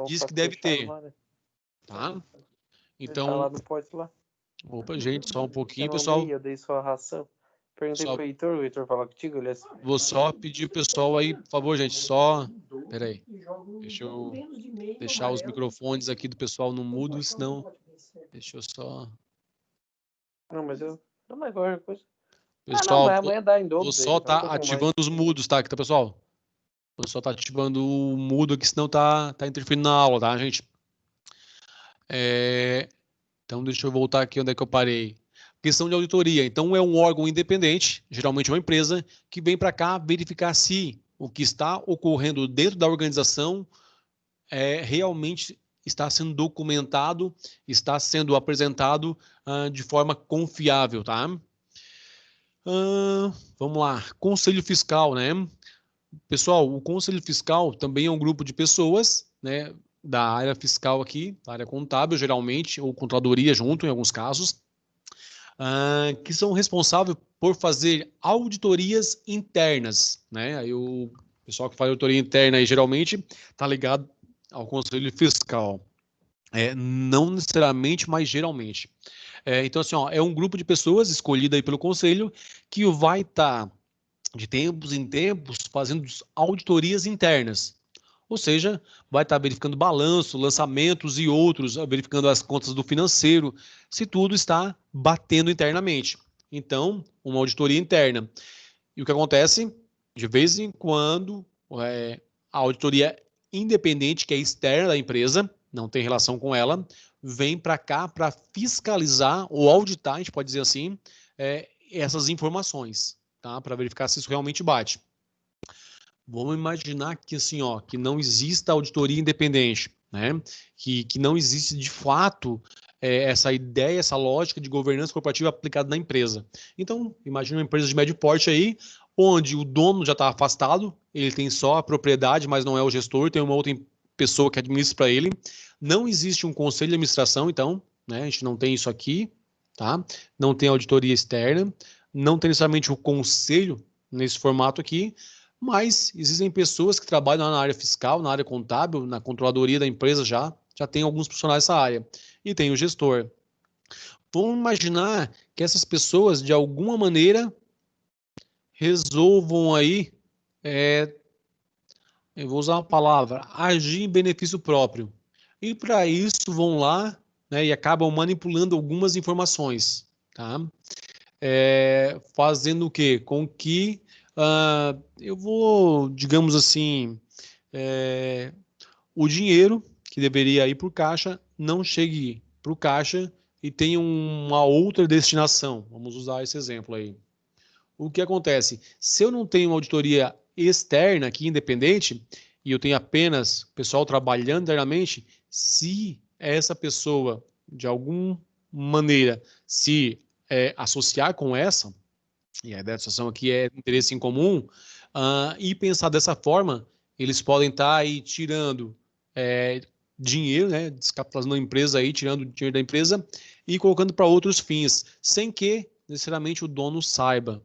diz que deve ter. Tá? Então, tá lá no pote lá. Opa, gente, só um pouquinho, Eu pessoal. eu dei só a ração. Perguntei pro Heitor, o Heitor falou contigo, ele Vou só pedir o pessoal aí, por favor, gente, só... Peraí, deixa eu deixar os microfones aqui do pessoal no mudo, senão... Deixa eu só... Não, mas eu... Não, mas agora coisa... Pessoal, mas amanhã dá em dobro. vou só tá ativando os mudos, tá? Aqui, tá, pessoal? Vou só tá ativando o mudo aqui, senão tá interferindo na aula, tá, gente? Então, deixa eu voltar aqui onde é que eu parei. Questão de auditoria. Então, é um órgão independente, geralmente uma empresa, que vem para cá verificar se o que está ocorrendo dentro da organização realmente está sendo documentado, está sendo apresentado de forma confiável, tá? Vamos lá. Conselho Fiscal, né? Pessoal, o Conselho Fiscal também é um grupo de pessoas, né, da área fiscal aqui, da área contábil, geralmente, ou contadoria junto, em alguns casos, que são responsáveis por fazer auditorias internas, né? Aí o pessoal que faz auditoria interna aí, geralmente está ligado ao Conselho Fiscal. Não necessariamente, mas geralmente. Então, assim, é um grupo de pessoas escolhida aí pelo Conselho que vai estar, de tempos em tempos, fazendo auditorias internas. Ou seja, vai estar verificando balanço, lançamentos e outros, verificando as contas do financeiro, se tudo está batendo internamente. Então, uma auditoria interna. E o que acontece? De vez em quando, a auditoria independente, que é externa da empresa, não tem relação com ela, vem para cá para fiscalizar ou auditar, a gente pode dizer assim, essas informações, tá? Para verificar se isso realmente bate. Vamos imaginar que assim, ó, que não exista auditoria independente, né? Que não existe de fato essa ideia, essa lógica de governança corporativa aplicada na empresa. Então, imagina uma empresa de médio porte aí, onde o dono já está afastado, ele tem só a propriedade, mas não é o gestor, tem uma outra pessoa que administra para ele. Não existe um conselho de administração, então, né? A gente não tem isso aqui, tá? Não tem auditoria externa, não tem necessariamente o conselho nesse formato aqui, mas existem pessoas que trabalham na área fiscal, na área contábil, na controladoria da empresa já tem alguns profissionais nessa área. E tem o gestor. Vamos imaginar que essas pessoas, de alguma maneira, resolvam aí, eu vou usar uma palavra, agir em benefício próprio. E para isso vão lá, né, e acabam manipulando algumas informações, tá? Fazendo o quê? Com que eu vou, digamos assim, o dinheiro que deveria ir para o caixa não chegue para o caixa e tenha uma outra destinação. Vamos usar esse exemplo aí. O que acontece? Se eu não tenho uma auditoria externa aqui, independente, e eu tenho apenas pessoal trabalhando internamente, se essa pessoa, de alguma maneira, se associar com essa, e a ideia da associação aqui é interesse em comum, e pensar dessa forma, eles podem estar aí tirando dinheiro, né, descapitalizando a empresa aí, tirando dinheiro da empresa e colocando para outros fins, sem que necessariamente o dono saiba.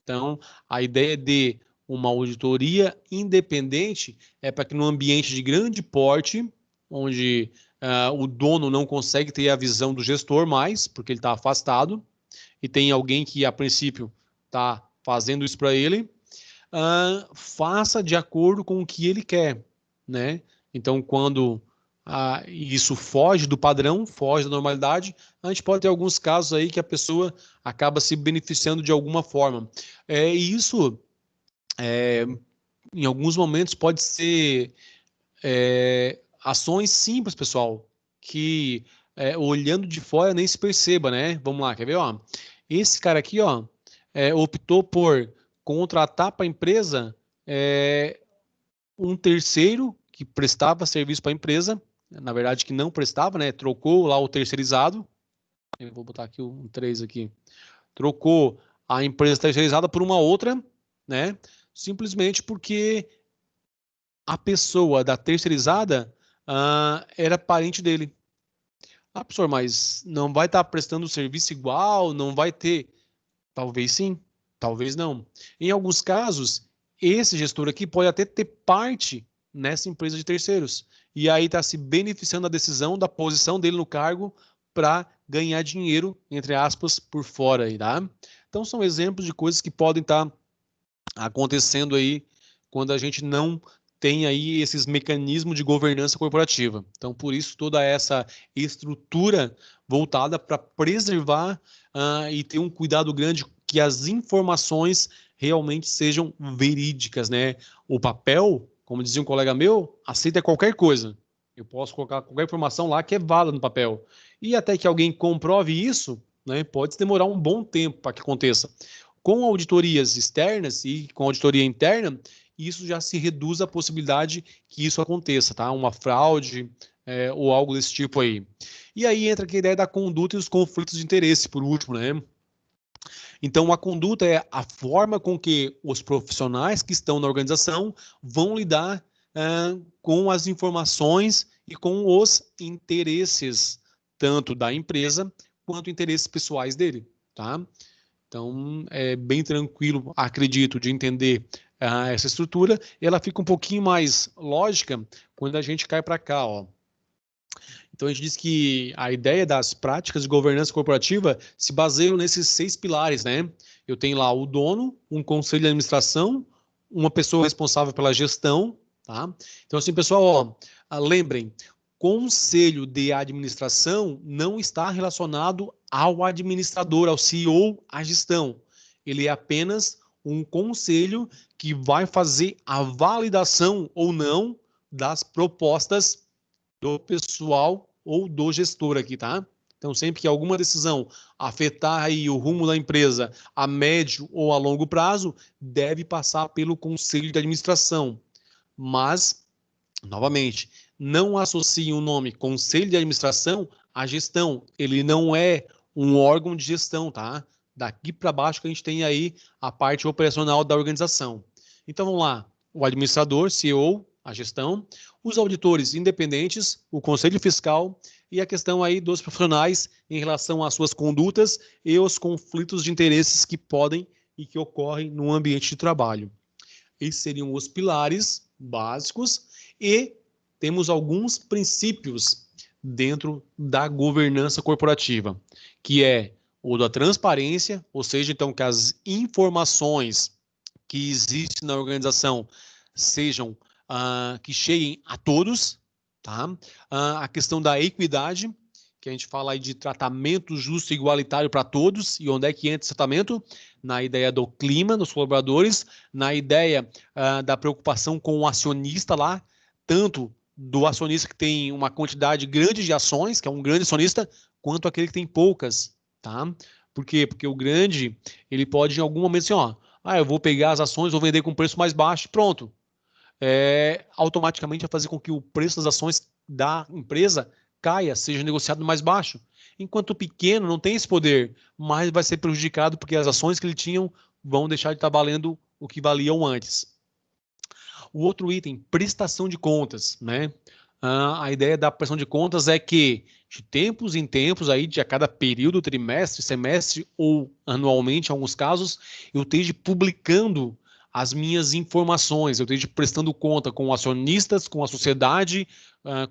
Então, a ideia de uma auditoria independente é para que no ambiente de grande porte, onde o dono não consegue ter a visão do gestor mais, porque ele está afastado, e tem alguém que, a princípio, está fazendo isso para ele, faça de acordo com o que ele quer, né? Então, quando isso foge do padrão, foge da normalidade, a gente pode ter alguns casos aí que a pessoa acaba se beneficiando de alguma forma. E isso, em alguns momentos, pode ser ações simples, pessoal, que olhando de fora nem se perceba, né? Vamos lá, quer ver? Ó, esse cara aqui, ó, optou por contratar para a empresa um terceiro que prestava serviço para a empresa, na verdade que não prestava, né? Trocou lá o terceirizado. Eu vou botar aqui um 3 aqui. Trocou a empresa terceirizada por uma outra, né? Simplesmente porque a pessoa da terceirizada era parente dele. Professor, mas não vai estar prestando serviço igual, não vai ter. Talvez sim, talvez não. Em alguns casos, esse gestor aqui pode até ter parte nessa empresa de terceiros. E aí está se beneficiando da decisão, da posição dele no cargo para ganhar dinheiro, entre aspas, por fora aí, tá? Então são exemplos de coisas que podem estar acontecendo aí quando a gente não tem aí esses mecanismos de governança corporativa. Então, por isso, toda essa estrutura voltada para preservar e ter um cuidado grande que as informações realmente sejam verídicas, né? O papel, como dizia um colega meu, aceita qualquer coisa. Eu posso colocar qualquer informação lá que é válida no papel. E até que alguém comprove isso, né, pode demorar um bom tempo para que aconteça. Com auditorias externas e com auditoria interna, isso já se reduz a possibilidade que isso aconteça, tá? Uma fraude ou algo desse tipo aí. E aí entra a ideia da conduta e os conflitos de interesse, por último, né? Então, a conduta é a forma com que os profissionais que estão na organização vão lidar com as informações e com os interesses, tanto da empresa quanto interesses pessoais dele, tá? Então, é bem tranquilo, acredito, de entender essa estrutura. E ela fica um pouquinho mais lógica quando a gente cai para cá, ó. Então, a gente diz que a ideia das práticas de governança corporativa se baseiam nesses 6 pilares, né? Eu tenho lá o dono, um conselho de administração, uma pessoa responsável pela gestão, tá? Então, assim, pessoal, ó, lembrem, conselho de administração não está relacionado ao administrador, ao CEO, à gestão. Ele é apenas um conselho que vai fazer a validação ou não das propostas do pessoal ou do gestor aqui, tá? Então, sempre que alguma decisão afetar aí o rumo da empresa a médio ou a longo prazo, deve passar pelo conselho de administração. Mas, novamente, não associe o nome conselho de administração à gestão. Ele não é um órgão de gestão, tá? Daqui para baixo que a gente tem aí a parte operacional da organização. Então, vamos lá. O administrador, CEO, a gestão, os auditores independentes, o conselho fiscal e a questão aí dos profissionais em relação às suas condutas e os conflitos de interesses que podem e que ocorrem no ambiente de trabalho. Esses seriam os pilares básicos e temos alguns princípios dentro da governança corporativa, que é o da transparência, ou seja, então que as informações que existem na organização sejam que cheguem a todos, tá? A questão da equidade, que a gente fala aí de tratamento justo e igualitário para todos, e onde é que entra esse tratamento? Na ideia do clima dos colaboradores, na ideia da preocupação com o acionista lá, tanto do acionista que tem uma quantidade grande de ações, que é um grande acionista, quanto aquele que tem poucas, tá? Por quê? Porque o grande, ele pode em algum momento assim, ó, eu vou pegar as ações, vou vender com preço mais baixo, pronto. Automaticamente vai fazer com que o preço das ações da empresa caia, seja negociado mais baixo. Enquanto o pequeno não tem esse poder, mas vai ser prejudicado porque as ações que ele tinham vão deixar de estar valendo o que valiam antes. O outro item, prestação de contas, né? A ideia da prestação de contas é que de tempos em tempos, aí, de a cada período, trimestre, semestre ou anualmente, em alguns casos, eu esteja publicando as minhas informações, eu esteja prestando conta com acionistas, com a sociedade,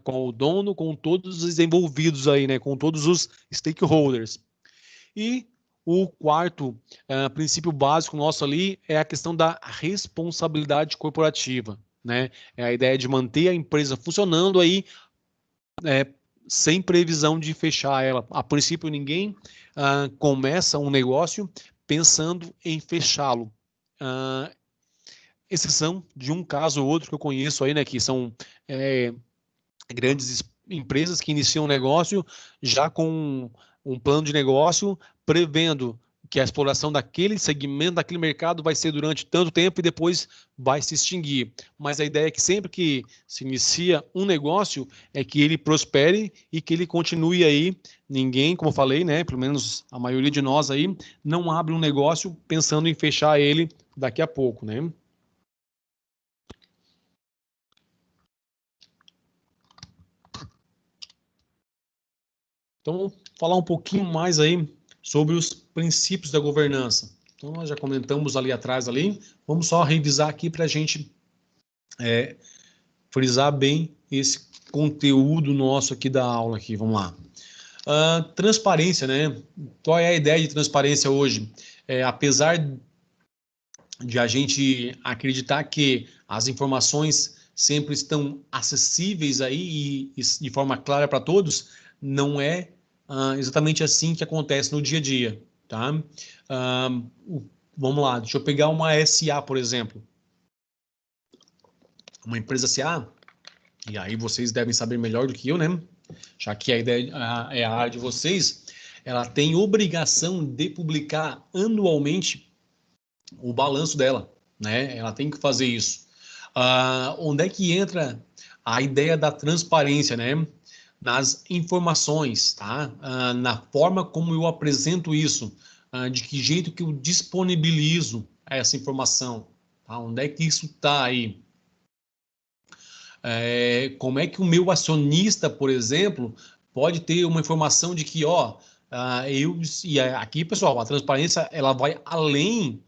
com o dono, com todos os envolvidos aí, né, com todos os stakeholders. E o quarto princípio básico nosso ali é a questão da responsabilidade corporativa, né? É a ideia de manter a empresa funcionando aí sem previsão de fechar ela. A princípio, ninguém começa um negócio pensando em fechá-lo. Exceção de um caso ou outro que eu conheço aí, né, que são grandes empresas que iniciam um negócio já com um plano de negócio prevendo que a exploração daquele segmento, daquele mercado vai ser durante tanto tempo e depois vai se extinguir. Mas a ideia é que sempre que se inicia um negócio é que ele prospere e que ele continue aí. Ninguém, como eu falei, né, pelo menos a maioria de nós aí, não abre um negócio pensando em fechar ele daqui a pouco, né? Então, vou falar um pouquinho mais aí sobre os princípios da governança. Então, nós já comentamos ali atrás, vamos só revisar aqui para a gente frisar bem esse conteúdo nosso aqui da aula aqui. Vamos lá. Transparência, né? Qual é a ideia de transparência hoje? Apesar de a gente acreditar que as informações sempre estão acessíveis aí e de forma clara para todos, não é exatamente assim que acontece no dia a dia, tá? Vamos lá, deixa eu pegar uma SA, por exemplo. Uma empresa SA, e aí vocês devem saber melhor do que eu, né? Já que a ideia é a área de vocês, ela tem obrigação de publicar anualmente o balanço dela, né? Ela tem que fazer isso. Onde é que entra a ideia da transparência, né? Nas informações, tá? Na forma como eu apresento isso, de que jeito que eu disponibilizo essa informação, tá? Onde é que isso está aí? Como é que o meu acionista, por exemplo, pode ter uma informação de que, aqui, pessoal, a transparência ela vai além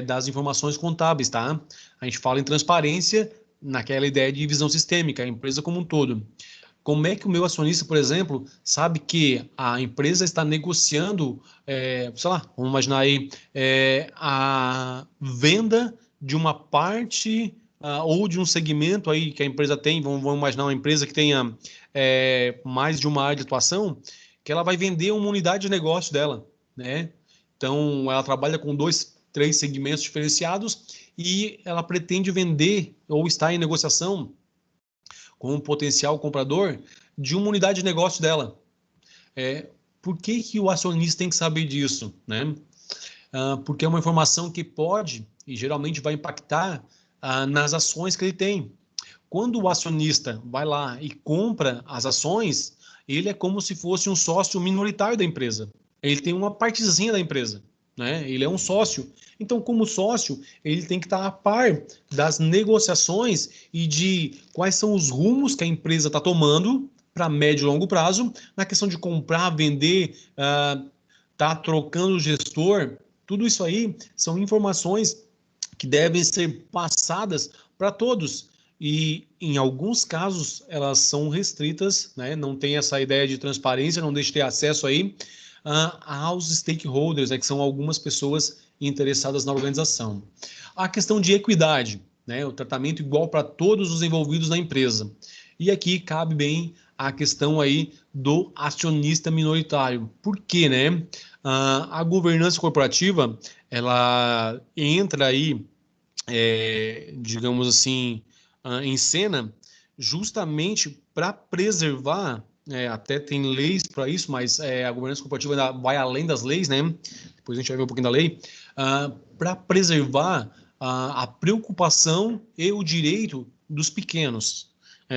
das informações contábeis, tá? A gente fala em transparência naquela ideia de visão sistêmica, a empresa como um todo. Como é que o meu acionista, por exemplo, sabe que a empresa está negociando, sei lá, vamos imaginar aí, a venda de uma parte ou de um segmento aí que a empresa tem, vamos imaginar uma empresa que tenha mais de uma área de atuação, que ela vai vender uma unidade de negócio dela, né? Então, ela trabalha com 2, 3 segmentos diferenciados e ela pretende vender ou está em negociação com um potencial comprador de uma unidade de negócio dela. Por que o acionista tem que saber disso, né? Porque é uma informação que pode e geralmente vai impactar nas ações que ele tem. Quando o acionista vai lá e compra as ações, ele é como se fosse um sócio minoritário da empresa. Ele tem uma partezinha da empresa, né? Ele é um sócio. Então, como sócio, ele tem que estar a par das negociações e de quais são os rumos que a empresa está tomando para médio e longo prazo, na questão de comprar, vender, tá trocando o gestor. Tudo isso aí são informações que devem ser passadas para todos. E, em alguns casos, elas são restritas, né? Não tem essa ideia de transparência, não deixa de ter acesso aí aos stakeholders, que são algumas pessoas interessadas na organização. A questão de equidade, né? O tratamento igual para todos os envolvidos na empresa. E aqui cabe bem a questão aí do acionista minoritário. Por quê, né? A governança corporativa, ela entra aí, digamos assim, em cena justamente para preservar, até tem leis para isso, mas a governança corporativa ainda vai além das leis, né? Depois a gente vai ver um pouquinho da lei, para preservar a preocupação e o direito dos pequenos.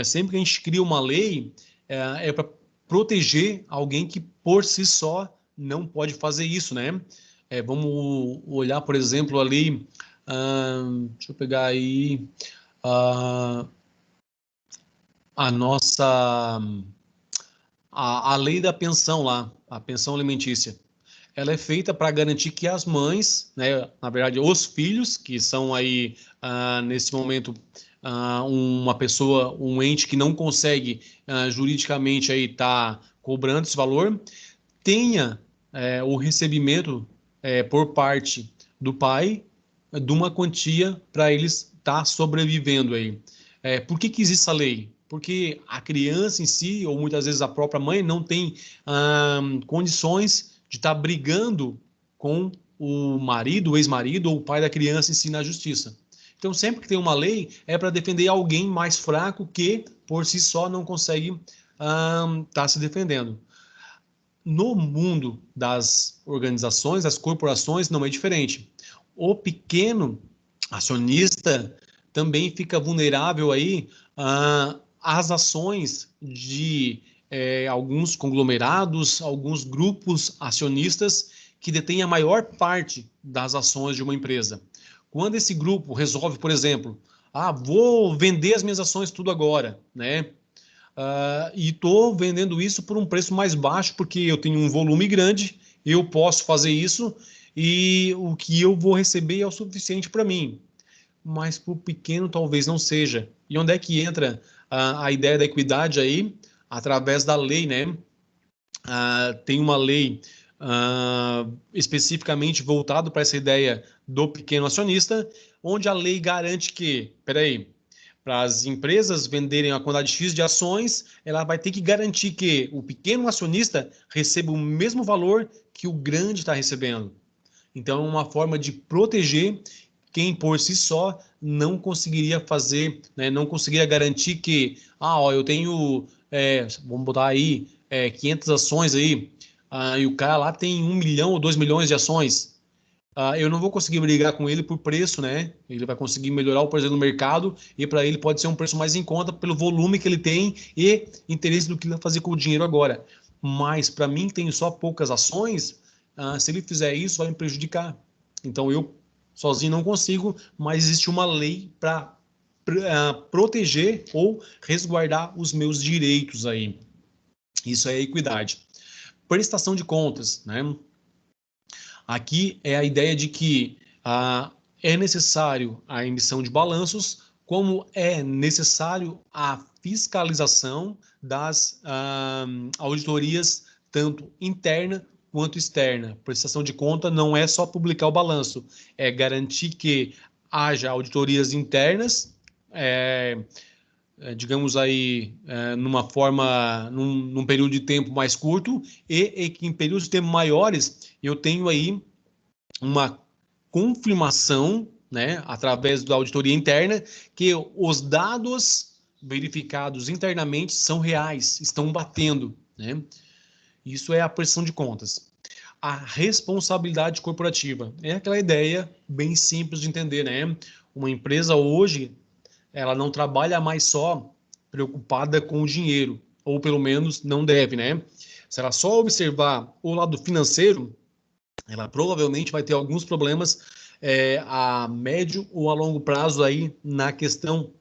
Sempre que a gente cria uma lei, é para proteger alguém que por si só não pode fazer isso, né? Vamos olhar, por exemplo, ali, deixa eu pegar aí, a nossa, a lei da pensão lá, a pensão alimentícia. Ela é feita para garantir que as mães, né, na verdade, os filhos, que são aí, nesse momento, uma pessoa, um ente que não consegue juridicamente aí tá cobrando esse valor, tenha o recebimento por parte do pai de uma quantia para eles estar sobrevivendo aí. Por que existe essa lei? Porque a criança em si, ou muitas vezes a própria mãe, não tem condições de estar brigando com o marido, o ex-marido ou o pai da criança em si na justiça. Então, sempre que tem uma lei, é para defender alguém mais fraco que, por si só, não consegue estar se defendendo. No mundo das organizações, das corporações, não é diferente. O pequeno acionista também fica vulnerável aí às ações de alguns conglomerados, alguns grupos acionistas que detêm a maior parte das ações de uma empresa. Quando esse grupo resolve, por exemplo, vou vender as minhas ações tudo agora, né? E estou vendendo isso por um preço mais baixo, porque eu tenho um volume grande, eu posso fazer isso, e o que eu vou receber é o suficiente para mim. Mas para o pequeno talvez não seja. E onde é que entra a ideia da equidade aí? Através da lei, né? Tem uma lei especificamente voltada para essa ideia do pequeno acionista, onde a lei garante que, para as empresas venderem a quantidade X de ações, ela vai ter que garantir que o pequeno acionista receba o mesmo valor que o grande está recebendo. Então, é uma forma de proteger quem por si só não conseguiria fazer, né, não conseguiria garantir que, eu tenho, vamos botar aí, 500 ações aí, e o cara lá tem 1 milhão ou 2 milhões de ações. Eu não vou conseguir brigar com ele por preço, né? Ele vai conseguir melhorar o preço no mercado e para ele pode ser um preço mais em conta pelo volume que ele tem e interesse do que ele vai fazer com o dinheiro agora. Mas para mim, que tenho só poucas ações, se ele fizer isso, vai me prejudicar. Então eu sozinho não consigo, mas existe uma lei para proteger ou resguardar os meus direitos aí. Isso é equidade. Prestação de contas, né? Aqui é a ideia de que é necessário a emissão de balanços, como é necessário a fiscalização das auditorias, tanto interna quanto externa. Prestação de conta não é só publicar o balanço, é garantir que haja auditorias internas, digamos aí, num período de tempo mais curto, e que em períodos de tempo maiores eu tenho aí uma confirmação, né, através da auditoria interna, que os dados verificados internamente são reais, estão batendo, né? Isso é a prestação de contas. A responsabilidade corporativa é aquela ideia bem simples de entender, né? Uma empresa hoje, ela não trabalha mais só preocupada com o dinheiro, ou pelo menos não deve, né? Se ela só observar o lado financeiro, ela provavelmente vai ter alguns problemas a médio ou a longo prazo aí na questão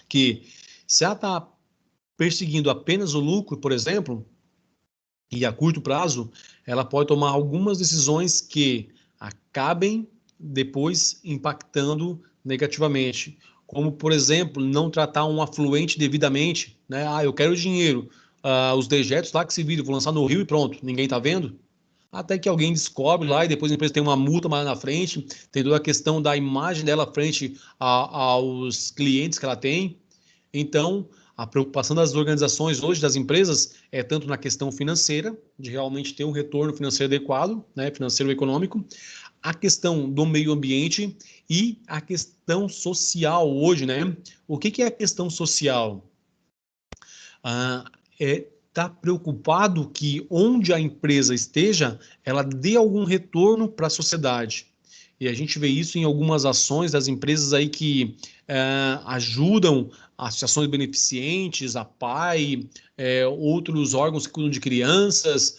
que se ela está perseguindo apenas o lucro, por exemplo, e a curto prazo, ela pode tomar algumas decisões que acabem depois impactando negativamente, como, por exemplo, não tratar um afluente devidamente, né? Ah, eu quero dinheiro, os dejetos lá que se viram, vou lançar no rio e pronto, ninguém está vendo. Até que alguém descobre lá e depois a empresa tem uma multa mais na frente, tem toda a questão da imagem dela frente aos clientes que ela tem. Então, a preocupação das organizações hoje, das empresas, é tanto na questão financeira, de realmente ter um retorno financeiro adequado, né, financeiro e econômico, a questão do meio ambiente e a questão social hoje, né? O que é a questão social? Tá preocupado que onde a empresa esteja, ela dê algum retorno para a sociedade. E a gente vê isso em algumas ações das empresas aí que ajudam associações beneficentes, a PAI, outros órgãos que cuidam de crianças,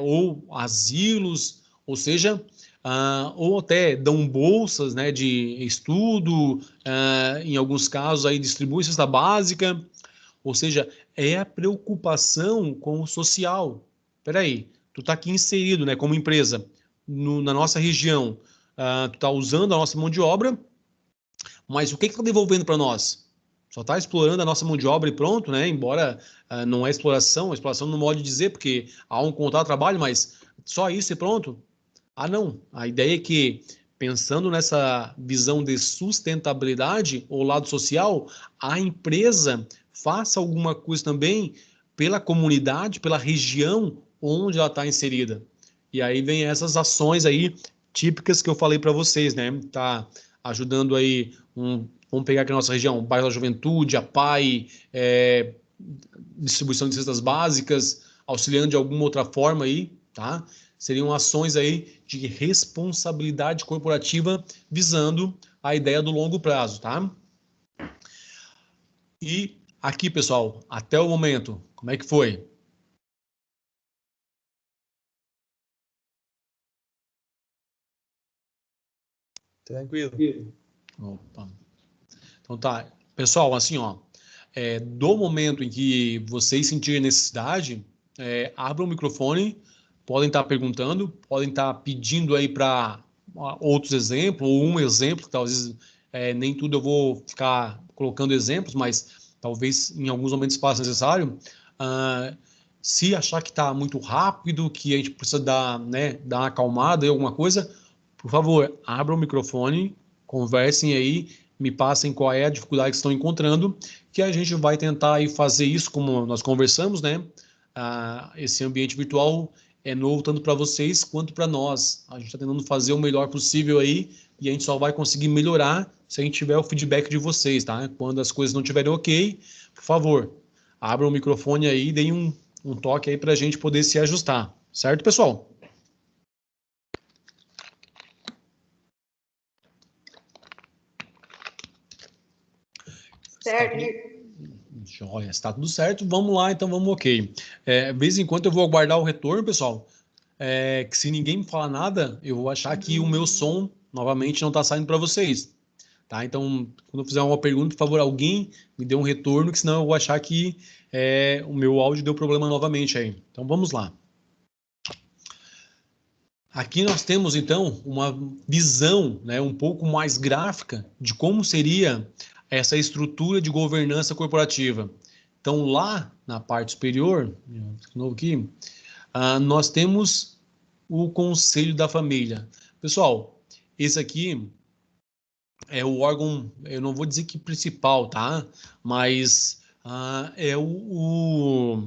ou asilos, ou seja, ou até dão bolsas, né, de estudo, em alguns casos aí distribuem cesta básica, ou seja, é a preocupação com o social. Espera aí, tu está aqui inserido, né, como empresa, na nossa região, tu está usando a nossa mão de obra, mas o que está devolvendo para nós? Só está explorando a nossa mão de obra e pronto, né? Embora não é exploração não pode dizer, porque há um contrato de trabalho, mas só isso e pronto? Ah, não. A ideia é que, pensando nessa visão de sustentabilidade, ou lado social, a empresa faça alguma coisa também pela comunidade, pela região onde ela está inserida. E aí vem essas ações aí típicas que eu falei para vocês, né? Tá ajudando aí vamos pegar aqui a nossa região, o bairro da Juventude, a PAI, distribuição de cestas básicas, auxiliando de alguma outra forma aí, tá? Seriam ações aí de responsabilidade corporativa visando a ideia do longo prazo, tá? E aqui, pessoal, até o momento, como é que foi? Tranquilo. Opa. Então tá. Pessoal, assim, ó, do momento em que vocês sentirem necessidade, abram o microfone, podem estar perguntando, podem estar pedindo aí para outros exemplos, ou um exemplo, que talvez nem tudo eu vou ficar colocando exemplos, mas talvez em alguns momentos faça necessário. Se achar que está muito rápido, que a gente precisa dar uma acalmada em alguma coisa, por favor, abram o microfone, conversem aí, me passem qual é a dificuldade que estão encontrando, que a gente vai tentar aí fazer isso como nós conversamos, né? Esse ambiente virtual é novo tanto para vocês quanto para nós. A gente está tentando fazer o melhor possível aí e a gente só vai conseguir melhorar se a gente tiver o feedback de vocês, tá? Quando as coisas não estiverem ok, por favor, abram o microfone aí e deem um toque aí para a gente poder se ajustar, certo, pessoal? Certo. Joia, está tudo certo, vamos lá, então vamos ok. De vez em quando eu vou aguardar o retorno, pessoal, que se ninguém me falar nada, eu vou achar que o meu som, novamente, não está saindo para vocês, tá? Então, quando eu fizer uma pergunta, por favor, alguém me dê um retorno, que senão eu vou achar que o meu áudio deu problema novamente aí. Então, vamos lá. Aqui nós temos, então, uma visão, né, um pouco mais gráfica de como seria essa estrutura de governança corporativa. Então, lá na parte superior, de novo aqui, nós temos o Conselho da Família. Pessoal, esse aqui é o órgão, eu não vou dizer que principal, tá? Mas é o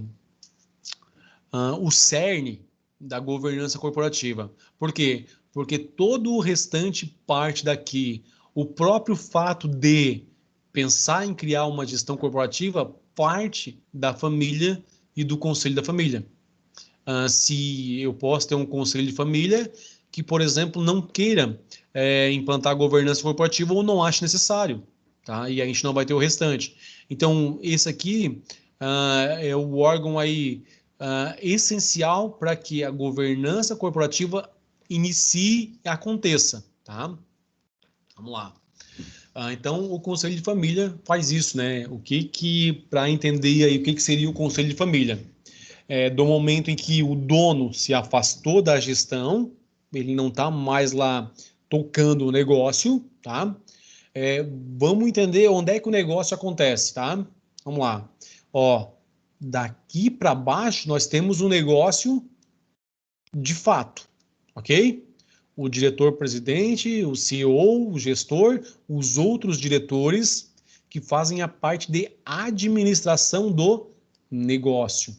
cerne da governança corporativa. Por quê? Porque todo o restante parte daqui. O próprio fato de pensar em criar uma gestão corporativa parte da família e do conselho da família. se eu posso ter um conselho de família que, por exemplo, não queira implantar a governança corporativa ou não ache necessário, tá? E a gente não vai ter o restante. Então, esse aqui é o órgão aí essencial para que a governança corporativa inicie e aconteça, tá? Vamos lá. Então, o Conselho de Família faz isso, né? Para entender aí o que seria o Conselho de Família? Do momento em que o dono se afastou da gestão, ele não está mais lá tocando o negócio, tá? Vamos entender onde é que o negócio acontece, tá? Vamos lá. Ó, daqui para baixo nós temos um negócio de fato, ok? O diretor-presidente, o CEO, o gestor, os outros diretores que fazem a parte de administração do negócio,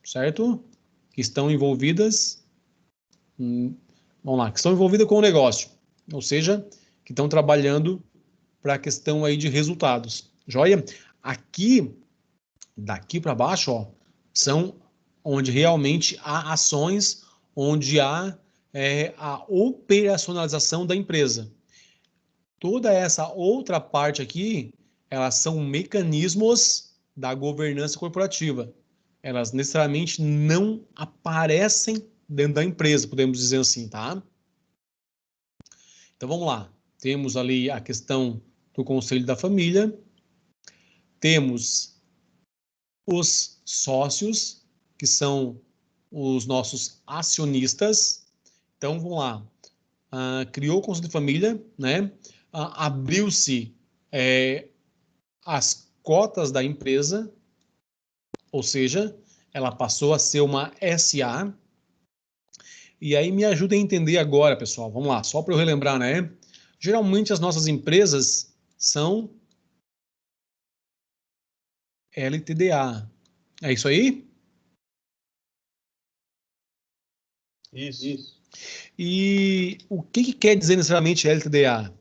certo? Que estão envolvidas, vamos lá, que estão envolvidas com o negócio, ou seja, que estão trabalhando para a questão aí de resultados, joia? Aqui, daqui para baixo, ó, são onde realmente há ações, onde há a operacionalização da empresa. Toda essa outra parte aqui, elas são mecanismos da governança corporativa. Elas necessariamente não aparecem dentro da empresa, podemos dizer assim, tá? Então vamos lá. Temos ali a questão do Conselho da Família. Temos os sócios, que são os nossos acionistas. Então, vamos lá. Criou o Conselho de Família, né? Abriu-se as cotas da empresa, ou seja, ela passou a ser uma SA. E aí me ajuda a entender agora, pessoal. Vamos lá, só para eu relembrar, né? Geralmente as nossas empresas são LTDA. É isso aí? Isso. E o que quer dizer necessariamente LTDA?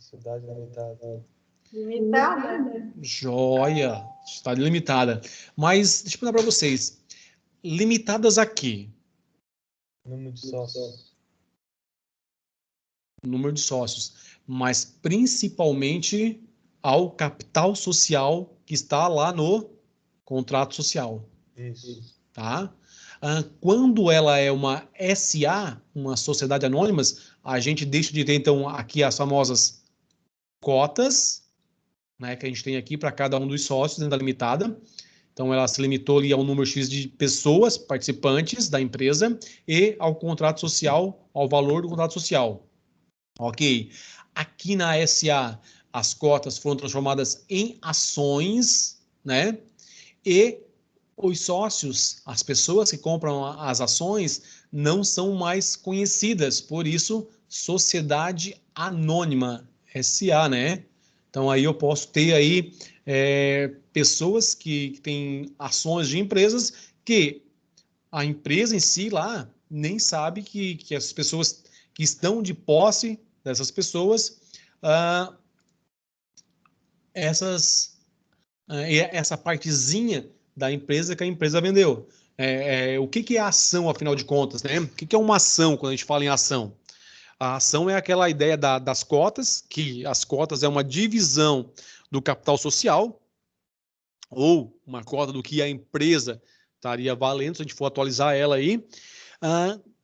Sociedade limitada. Limitada. Joia, está limitada. Mas deixa eu perguntar para vocês, limitadas a quê? Número de sócios. Número de sócios, mas principalmente ao capital social que está lá no contrato social. Isso. Tá? Quando ela é uma SA, uma sociedade anônima, a gente deixa de ter, então, aqui as famosas cotas, né, que a gente tem aqui para cada um dos sócios dentro da limitada. Então, ela se limitou ali ao número X de pessoas, participantes da empresa, e ao contrato social, ao valor do contrato social. Ok. Aqui na SA, as cotas foram transformadas em ações, né? E os sócios, as pessoas que compram as ações, não são mais conhecidas, por isso, sociedade anônima, SA, né? Então, aí eu posso ter aí pessoas que têm ações de empresas que a empresa em si lá nem sabe que as pessoas que estão de posse dessas pessoas, essa partezinha da empresa que a empresa vendeu. O que é a ação, afinal de contas, né? O que é uma ação quando a gente fala em ação? A ação é aquela ideia das cotas, que as cotas é uma divisão do capital social, ou uma cota do que a empresa estaria valendo, se a gente for atualizar ela aí.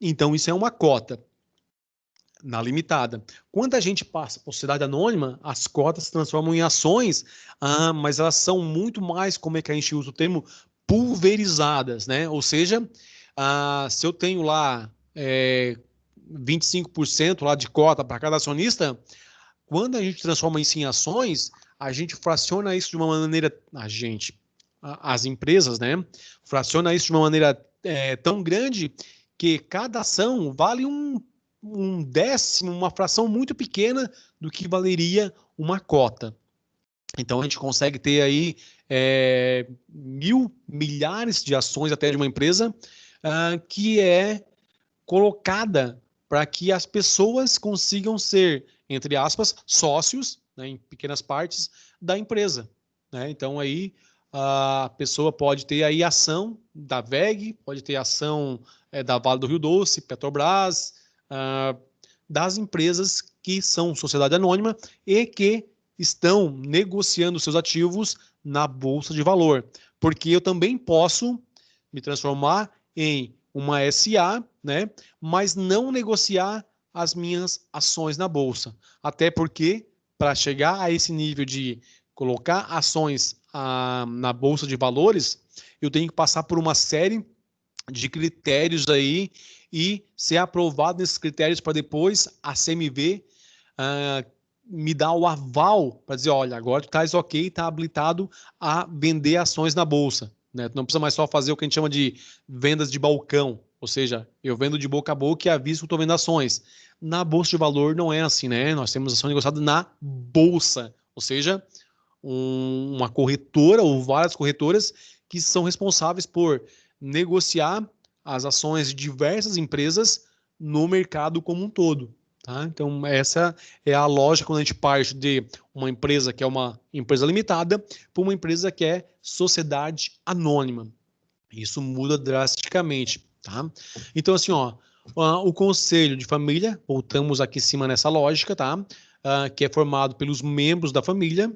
Então, isso é uma cota na limitada. Quando a gente passa para a sociedade anônima, as cotas se transformam em ações, mas elas são muito mais, como é que a gente usa o termo, pulverizadas, né? Ou seja, se eu tenho lá 25% lá de cota para cada acionista, quando a gente transforma isso em ações, a gente fraciona isso de uma maneira, as empresas, né? Fraciona isso de uma maneira tão grande que cada ação vale um décimo, uma fração muito pequena do que valeria uma cota. Então a gente consegue ter aí milhares de ações até de uma empresa que é colocada para que as pessoas consigam ser, entre aspas, sócios, né, em pequenas partes, da empresa. Né? Então aí a pessoa pode ter aí ação da WEG, pode ter ação da Vale do Rio Doce, Petrobras, das empresas que são sociedade anônima e que estão negociando seus ativos na Bolsa de Valor. Porque eu também posso me transformar em uma SA, né, mas não negociar as minhas ações na Bolsa. Até porque, para chegar a esse nível de colocar ações na Bolsa de Valores, eu tenho que passar por uma série de critérios aí e ser aprovado nesses critérios para depois a CMV me dar o aval para dizer, olha, agora tu estás ok, está habilitado a vender ações na Bolsa. Né? Tu não precisa mais só fazer o que a gente chama de vendas de balcão, ou seja, eu vendo de boca a boca e aviso que estou vendo ações. Na Bolsa de Valor não é assim, né? Nós temos ação negociada na Bolsa, ou seja, uma corretora ou várias corretoras que são responsáveis por negociar as ações de diversas empresas no mercado como um todo. Tá? Então, essa é a lógica quando a gente parte de uma empresa que é uma empresa limitada para uma empresa que é sociedade anônima. Isso muda drasticamente. Tá? Então, assim, o conselho de família, voltamos aqui em cima nessa lógica, tá? Que é formado pelos membros da família,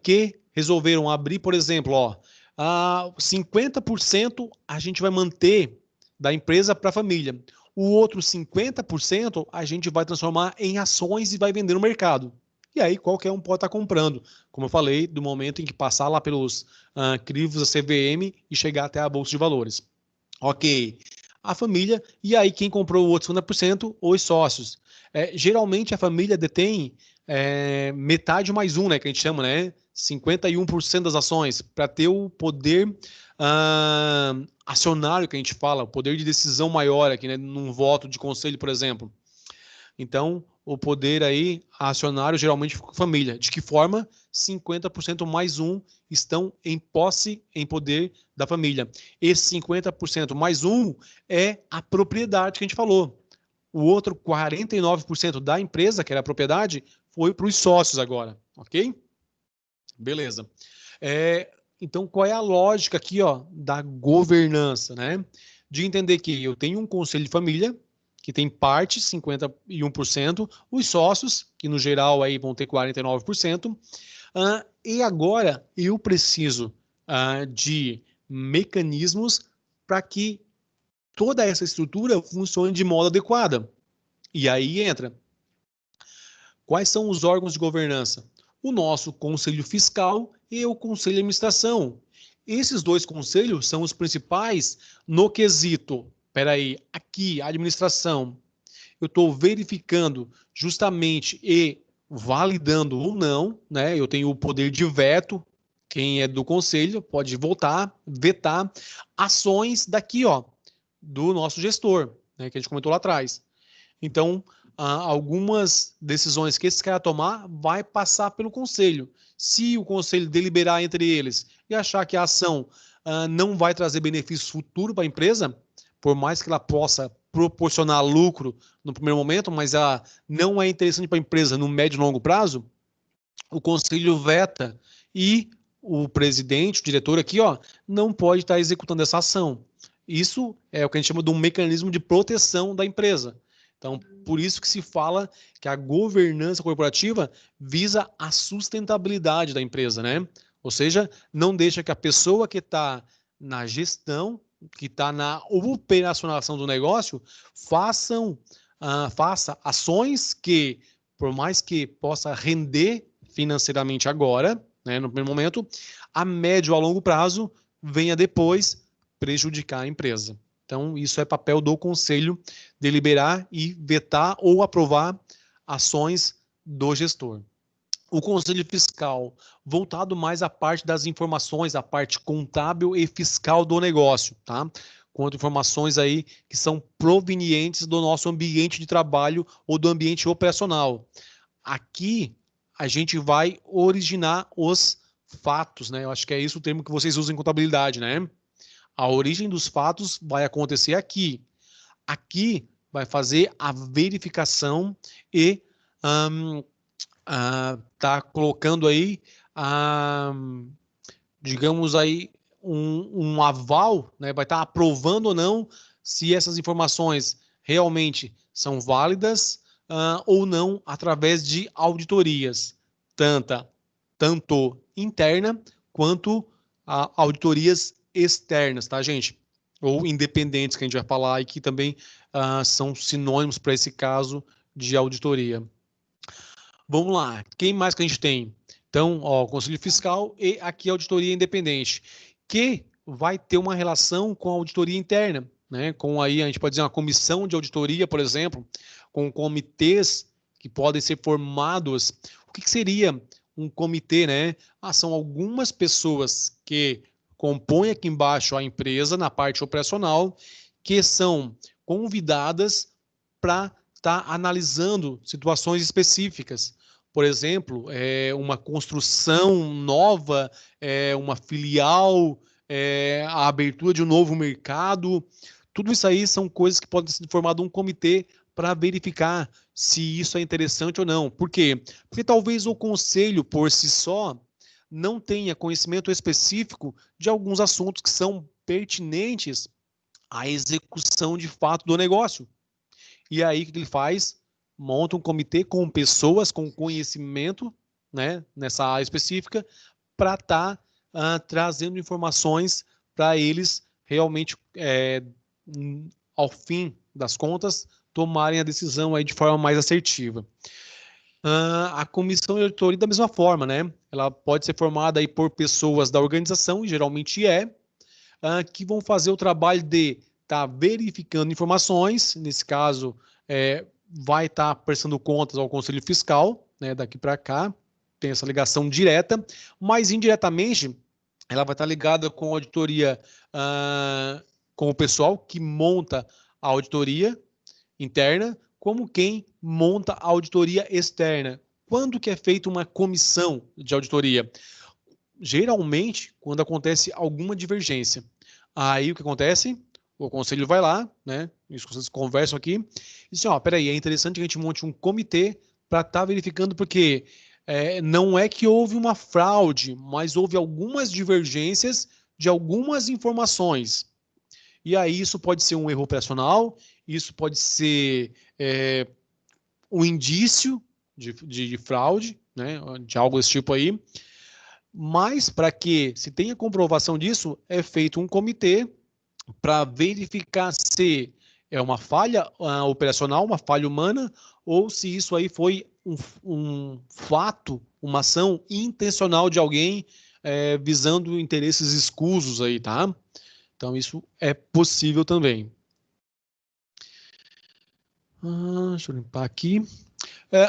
que resolveram abrir, por exemplo, 50% a gente vai manter da empresa para a família. O outro 50% a gente vai transformar em ações e vai vender no mercado. E aí qualquer um pode estar comprando. Como eu falei, do momento em que passar lá pelos crivos da CVM e chegar até a Bolsa de Valores. Ok. A família, e aí quem comprou o outro 50%? Os sócios. Geralmente a família detém metade mais um, né, que a gente chama, né? 51% das ações, para ter o poder acionário que a gente fala, o poder de decisão maior aqui, né, num voto de conselho, por exemplo. Então, o poder aí acionário geralmente fica com a família. De que forma? 50% mais um estão em posse, em poder da família. Esse 50% mais um é a propriedade que a gente falou. O outro 49% da empresa, que era a propriedade, foi para os sócios agora, ok? Beleza. Então, qual é a lógica aqui, da governança, né? De entender que eu tenho um conselho de família, que tem parte, 51%, os sócios, que no geral aí vão ter 49%, e agora eu preciso de mecanismos para que toda essa estrutura funcione de modo adequado. E aí entra. Quais são os órgãos de governança? O nosso Conselho Fiscal e o Conselho de Administração. Esses dois conselhos são os principais no quesito. Peraí, aqui, a administração, eu estou verificando justamente e validando ou não, né? Eu tenho o poder de veto, quem é do conselho pode votar, vetar ações daqui, do nosso gestor, né, que a gente comentou lá atrás. Então, algumas decisões que esse cara tomar vai passar pelo conselho. Se o conselho deliberar entre eles e achar que a ação não vai trazer benefício futuro para a empresa, por mais que ela possa proporcionar lucro no primeiro momento, mas ela não é interessante para a empresa no médio e longo prazo, o conselho veta e o presidente, o diretor aqui, não pode estar executando essa ação. Isso é o que a gente chama de um mecanismo de proteção da empresa. Então, por isso que se fala que a governança corporativa visa a sustentabilidade da empresa, né? Ou seja, não deixa que a pessoa que está na gestão, que está na operacionalização do negócio, faça ações que, por mais que possa render financeiramente agora, né, no primeiro momento, a médio a longo prazo, venha depois prejudicar a empresa. Então, isso é papel do conselho deliberar e vetar ou aprovar ações do gestor. O conselho fiscal, voltado mais à parte das informações, à parte contábil e fiscal do negócio, tá? Quanto informações aí que são provenientes do nosso ambiente de trabalho ou do ambiente operacional. Aqui, a gente vai originar os fatos, né? Eu acho que é esse o termo que vocês usam em contabilidade, né? A origem dos fatos vai acontecer aqui. Aqui vai fazer a verificação e tá colocando aí digamos aí, um aval, né? Vai estar aprovando ou não se essas informações realmente são válidas ou não através de auditorias, tanto interna quanto auditorias externas, tá, gente? Ou independentes, que a gente vai falar e que também são sinônimos para esse caso de auditoria. Vamos lá, quem mais que a gente tem? Então, ó, Conselho Fiscal e aqui a auditoria independente, que vai ter uma relação com a auditoria interna, né? Com aí, a gente pode dizer, uma comissão de auditoria, por exemplo, com comitês que podem ser formados. O que seria um comitê, né? São algumas pessoas que compõem aqui embaixo a empresa, na parte operacional, que são convidadas para estar analisando situações específicas. Por exemplo, uma construção nova, uma filial, a abertura de um novo mercado. Tudo isso aí são coisas que podem ser formadas um comitê para verificar se isso é interessante ou não. Por quê? Porque talvez o conselho, por si só, não tenha conhecimento específico de alguns assuntos que são pertinentes à execução de fato do negócio. E aí, o que ele faz? Monta um comitê com pessoas com conhecimento, né, nessa área específica, para estar trazendo informações para eles realmente, ao fim das contas, tomarem a decisão aí de forma mais assertiva. A comissão de auditoria da mesma forma, né? Ela pode ser formada aí por pessoas da organização, e geralmente que vão fazer o trabalho de estar verificando informações, nesse caso, vai estar prestando contas ao Conselho Fiscal, né, daqui para cá, tem essa ligação direta, mas indiretamente ela vai estar ligada com a auditoria, com o pessoal que monta a auditoria interna, como quem monta a auditoria externa. Quando que é feita uma comissão de auditoria? Geralmente, quando acontece alguma divergência. Aí o que acontece? O conselho vai lá, né? Isso que vocês conversam aqui, e dizem, ó, peraí, é interessante que a gente monte um comitê para estar verificando, porque não é que houve uma fraude, mas houve algumas divergências de algumas informações. E aí isso pode ser um erro operacional, isso pode ser um indício de fraude, né? De algo desse tipo aí. Mas, para que se tenha comprovação disso, é feito um comitê para verificar se é uma falha operacional, uma falha humana, ou se isso aí foi um fato, uma ação intencional de alguém visando interesses escusos aí, tá? Então, isso é possível também. Deixa eu limpar aqui.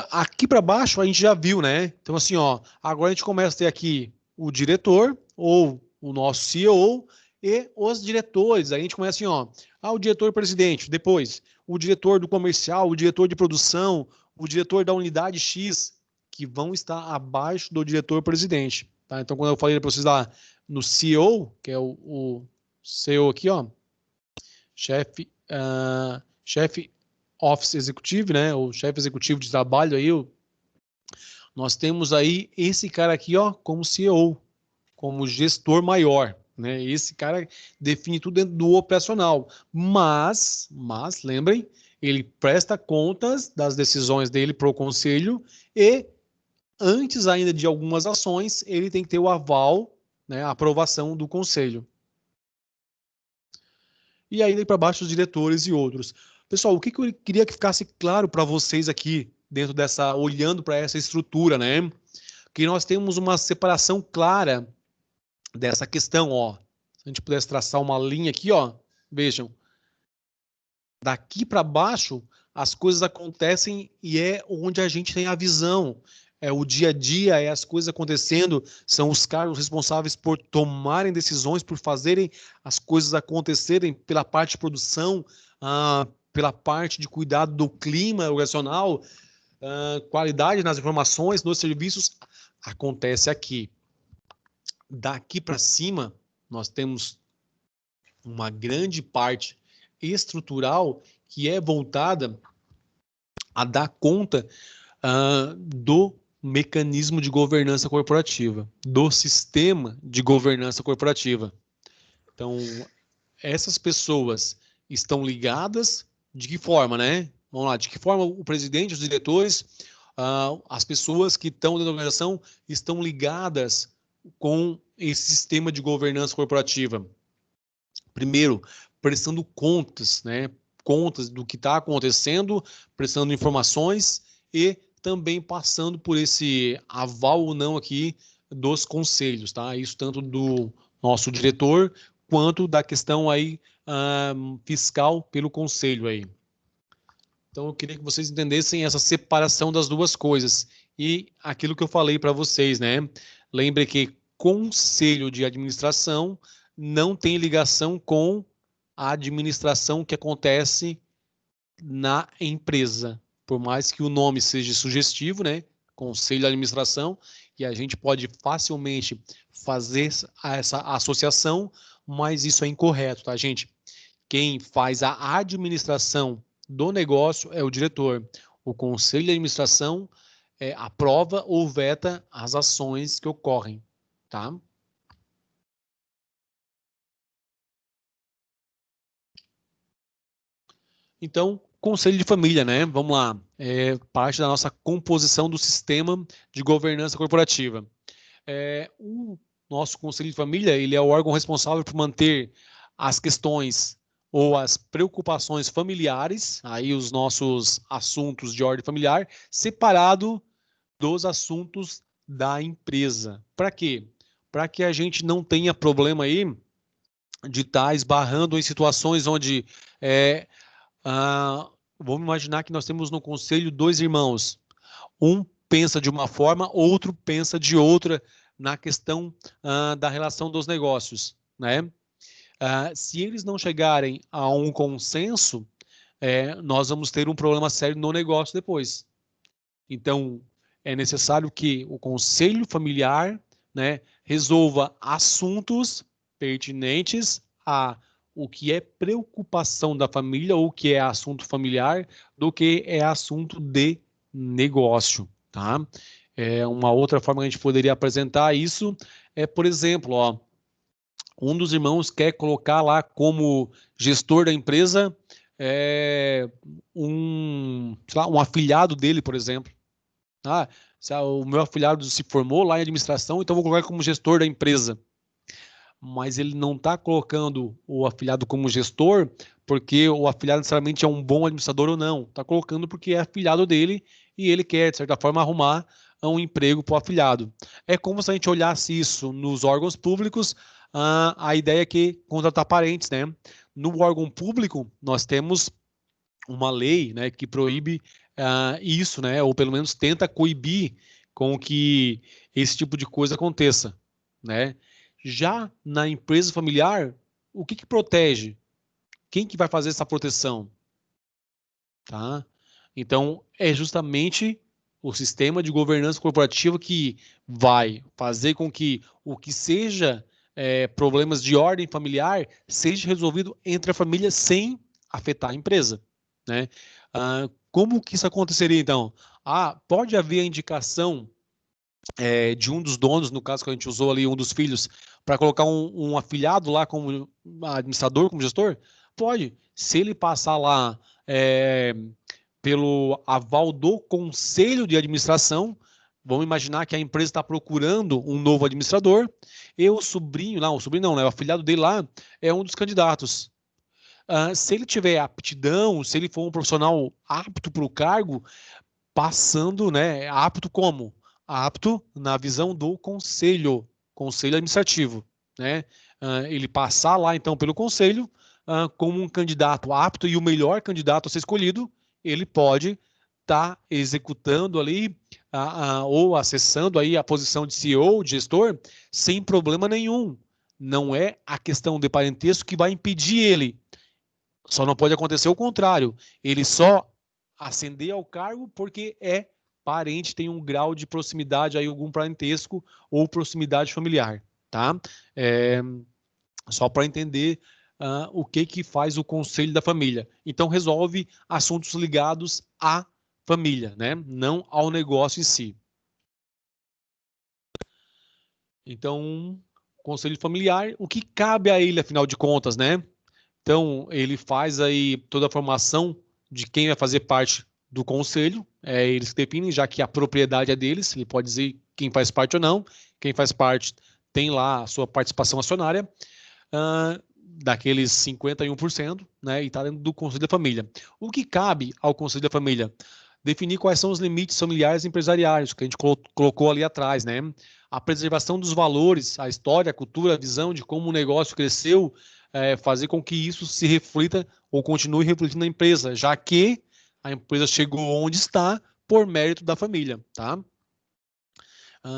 Aqui para baixo a gente já viu, né? Então, assim, ó, agora a gente começa a ter aqui o diretor, ou o nosso CEO, e os diretores. Aí a gente começa assim, ó, o diretor-presidente, depois o diretor do comercial, o diretor de produção, o diretor da unidade X, que vão estar abaixo do diretor-presidente. Tá? Então, quando eu falei para vocês lá no CEO, que é o CEO aqui, ó, chefe Office Executive, né, o chefe executivo de trabalho aí, nós temos aí esse cara aqui, ó, como CEO, como gestor maior, né? Esse cara define tudo dentro do operacional, mas lembrem, ele presta contas das decisões dele para o conselho e antes ainda de algumas ações, ele tem que ter o aval, né, a aprovação do conselho. E aí para baixo os diretores e outros. Pessoal, o que eu queria que ficasse claro para vocês aqui, dentro dessa, olhando para essa estrutura, né? Que nós temos uma separação clara dessa questão, ó. Se a gente pudesse traçar uma linha aqui, ó, vejam. Daqui para baixo, as coisas acontecem e é onde a gente tem a visão. É o dia a dia, é as coisas acontecendo, são os cargos responsáveis por tomarem decisões, por fazerem as coisas acontecerem pela parte de produção, pela parte de cuidado do clima organizacional, qualidade nas informações, nos serviços, acontece aqui. Daqui para cima, nós temos uma grande parte estrutural que é voltada a dar conta do mecanismo de governança corporativa, do sistema de governança corporativa. Então, essas pessoas estão ligadas de que forma, né? Vamos lá, de que forma o presidente, os diretores, as pessoas que estão dentro da organização estão ligadas com esse sistema de governança corporativa? Primeiro, prestando contas, né? Contas do que está acontecendo, prestando informações e também passando por esse aval ou não aqui dos conselhos, tá? Isso tanto do nosso diretor quanto da questão aí fiscal pelo conselho aí. Então eu queria que vocês entendessem essa separação das duas coisas e aquilo que eu falei para vocês, né? Lembre que conselho de administração não tem ligação com a administração que acontece na empresa. Por mais que o nome seja sugestivo, né? Conselho de administração, e a gente pode facilmente fazer essa associação, mas isso é incorreto, tá, gente? Quem faz a administração do negócio é o diretor. O conselho de administração aprova ou veta as ações que ocorrem, tá? Então, conselho de família, né? Vamos lá. É parte da nossa composição do sistema de governança corporativa. O nosso conselho de família, ele é o órgão responsável por manter as questões ou as preocupações familiares, aí os nossos assuntos de ordem familiar, separado dos assuntos da empresa. Para quê? Para que a gente não tenha problema aí de estar esbarrando em situações onde vamos imaginar que nós temos no conselho 2 irmãos. Um pensa de uma forma, outro pensa de outra na questão da relação dos negócios, né? Se eles não chegarem a um consenso, nós vamos ter um problema sério no negócio depois. Então, é necessário que o conselho familiar, né, resolva assuntos pertinentes a o que é preocupação da família ou o que é assunto familiar do que é assunto de negócio, tá? Uma outra forma que a gente poderia apresentar isso por exemplo, um dos irmãos quer colocar lá como gestor da empresa um afilhado dele, por exemplo. O meu afilhado se formou lá em administração, então vou colocar como gestor da empresa. Mas ele não está colocando o afilhado como gestor porque o afilhado necessariamente é um bom administrador ou não. Está colocando porque é afilhado dele e ele quer, de certa forma, arrumar um emprego para o afilhado. É como se a gente olhasse isso nos órgãos públicos, a ideia é que contratar parentes, né? No órgão público, nós temos uma lei, né, que proíbe isso, né? Ou pelo menos tenta coibir com que esse tipo de coisa aconteça, né? Já na empresa familiar, o que protege? Quem que vai fazer essa proteção? Tá? Então, é justamente o sistema de governança corporativa que vai fazer com que o que seja problemas de ordem familiar seja resolvido entre a família sem afetar a empresa, né? Como que isso aconteceria, então? Pode haver a indicação de um dos donos, no caso que a gente usou ali, um dos filhos, para colocar um afilhado lá como administrador, como gestor? Pode. Se ele passar lá pelo aval do conselho de administração, vamos imaginar que a empresa está procurando um novo administrador, e o sobrinho não, né, o afilhado dele lá é um dos candidatos. Se ele tiver aptidão, se ele for um profissional apto para o cargo, passando, né, apto como? Apto na visão do conselho administrativo, né? Ele passar lá, então, pelo conselho, como um candidato apto e o melhor candidato a ser escolhido, ele pode estar executando ali ou acessando aí a posição de CEO, de gestor, sem problema nenhum. Não é a questão de parentesco que vai impedir ele. Só não pode acontecer o contrário. Ele só ascender ao cargo porque é parente, tem um grau de proximidade, aí, algum parentesco ou proximidade familiar, tá? Só para entender o que faz o conselho da família. Então, resolve assuntos ligados à família, né? Não ao negócio em si. Então, conselho familiar, o que cabe a ele, afinal de contas, né? Então, ele faz aí toda a formação de quem vai fazer parte do conselho, eles que definem, já que a propriedade é deles, ele pode dizer quem faz parte ou não, quem faz parte tem lá a sua participação acionária, daqueles 51%, né, e está dentro do Conselho da Família. O que cabe ao Conselho da Família? Definir quais são os limites familiares e empresariais, que a gente colocou ali atrás, né? A preservação dos valores, a história, a cultura, a visão de como o negócio cresceu, fazer com que isso se reflita ou continue refletindo na empresa, já que a empresa chegou onde está por mérito da família, tá?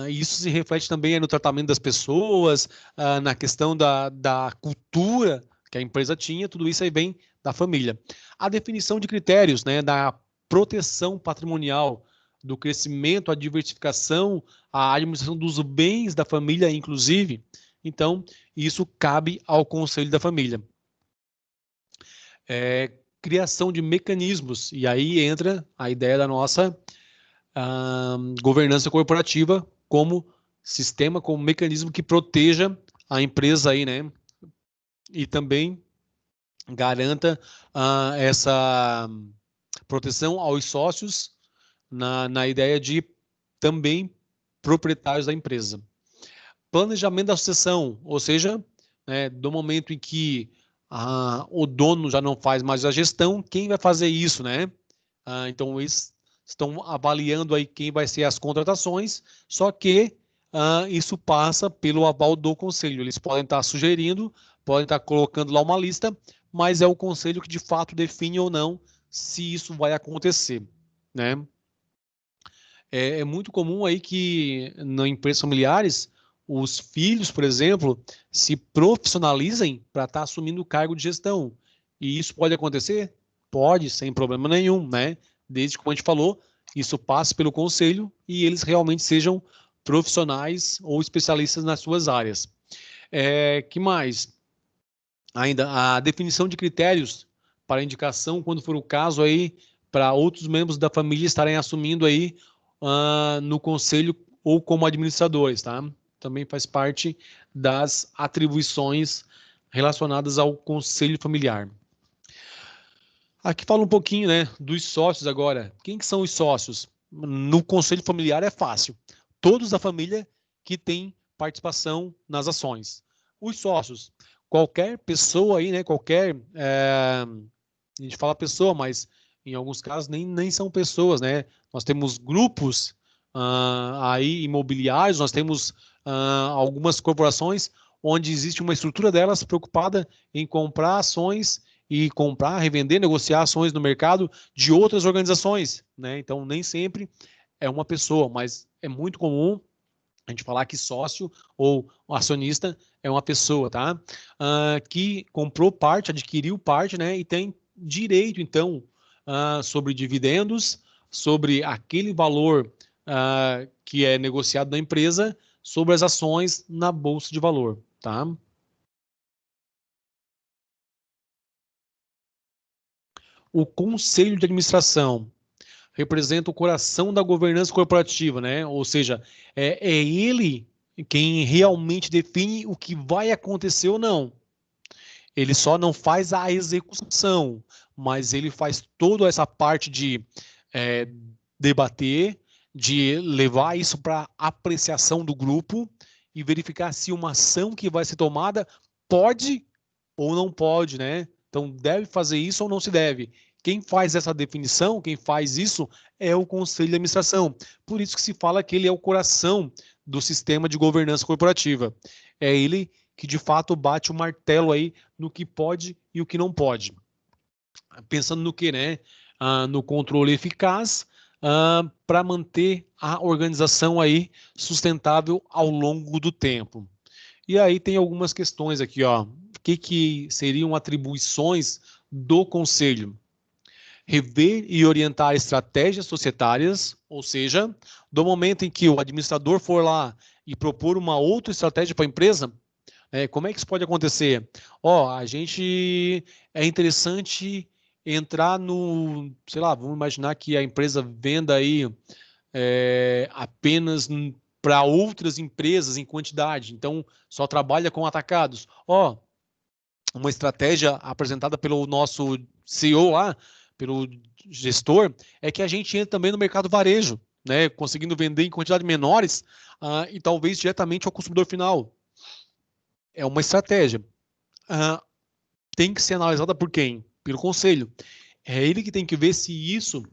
Isso se reflete também no tratamento das pessoas, na questão da cultura que a empresa tinha, tudo isso aí vem da família. A definição de critérios, né, da proteção patrimonial, do crescimento, a diversificação, a administração dos bens da família, inclusive. Então, isso cabe ao Conselho da Família. Criação de mecanismos, e aí entra a ideia da nossa governança corporativa como sistema, como mecanismo que proteja a empresa aí, né? E também garanta essa proteção aos sócios na ideia de também proprietários da empresa. Planejamento da sucessão, ou seja, né, do momento em que o dono já não faz mais a gestão, quem vai fazer isso, né? Então, eles estão avaliando aí quem vai ser as contratações, só que isso passa pelo aval do conselho. Eles podem estar sugerindo, podem estar colocando lá uma lista, mas é o conselho que de fato define ou não se isso vai acontecer, né? É muito comum aí que em empresas familiares os filhos, por exemplo, se profissionalizem para estar assumindo o cargo de gestão. E isso pode acontecer? Pode, sem problema nenhum, né? Desde que, como a gente falou, isso passe pelo conselho e eles realmente sejam profissionais ou especialistas nas suas áreas. Que mais? Ainda a definição de critérios para indicação, quando for o caso aí, para outros membros da família estarem assumindo aí no conselho ou como administradores, tá? Também faz parte das atribuições relacionadas ao conselho familiar. Aqui fala um pouquinho, né, dos sócios agora. Quem que são os sócios? No conselho familiar é fácil. Todos da família que têm participação nas ações. Os sócios, qualquer pessoa aí, né, a gente fala pessoa, mas em alguns casos nem são pessoas, né? Nós temos grupos aí imobiliários, nós temos algumas corporações onde existe uma estrutura delas preocupada em comprar ações e comprar, revender, negociar ações no mercado de outras organizações, né? Então, nem sempre é uma pessoa, mas é muito comum a gente falar que sócio ou acionista é uma pessoa, tá? Que comprou parte, adquiriu parte, né? E tem direito, então, sobre dividendos, sobre aquele valor que é negociado na empresa, sobre as ações na bolsa de valor, tá? O conselho de administração representa o coração da governança corporativa, né? Ou seja, é ele quem realmente define o que vai acontecer ou não. Ele só não faz a execução, mas ele faz toda essa parte de debater, de levar isso para apreciação do grupo e verificar se uma ação que vai ser tomada pode ou não pode, né? Então, deve fazer isso ou não se deve. Quem faz essa definição, quem faz isso, é o Conselho de Administração. Por isso que se fala que ele é o coração do sistema de governança corporativa. É ele que, de fato, bate o martelo aí no que pode e o que não pode. Pensando no que, né? No controle eficaz, para manter a organização aí sustentável ao longo do tempo. E aí tem algumas questões aqui, ó. O que seriam atribuições do Conselho? Rever e orientar estratégias societárias, ou seja, do momento em que o administrador for lá e propor uma outra estratégia para a empresa, como é que isso pode acontecer? A gente é interessante entrar no, sei lá, vamos imaginar que a empresa venda aí apenas para outras empresas em quantidade, então só trabalha com atacados. Ó, uma estratégia apresentada pelo nosso CEO lá, pelo gestor, é que a gente entra também no mercado varejo, né, conseguindo vender em quantidades menores e talvez diretamente ao consumidor final. É uma estratégia. Tem que ser analisada por quem? Pelo conselho. É ele que tem que ver se isso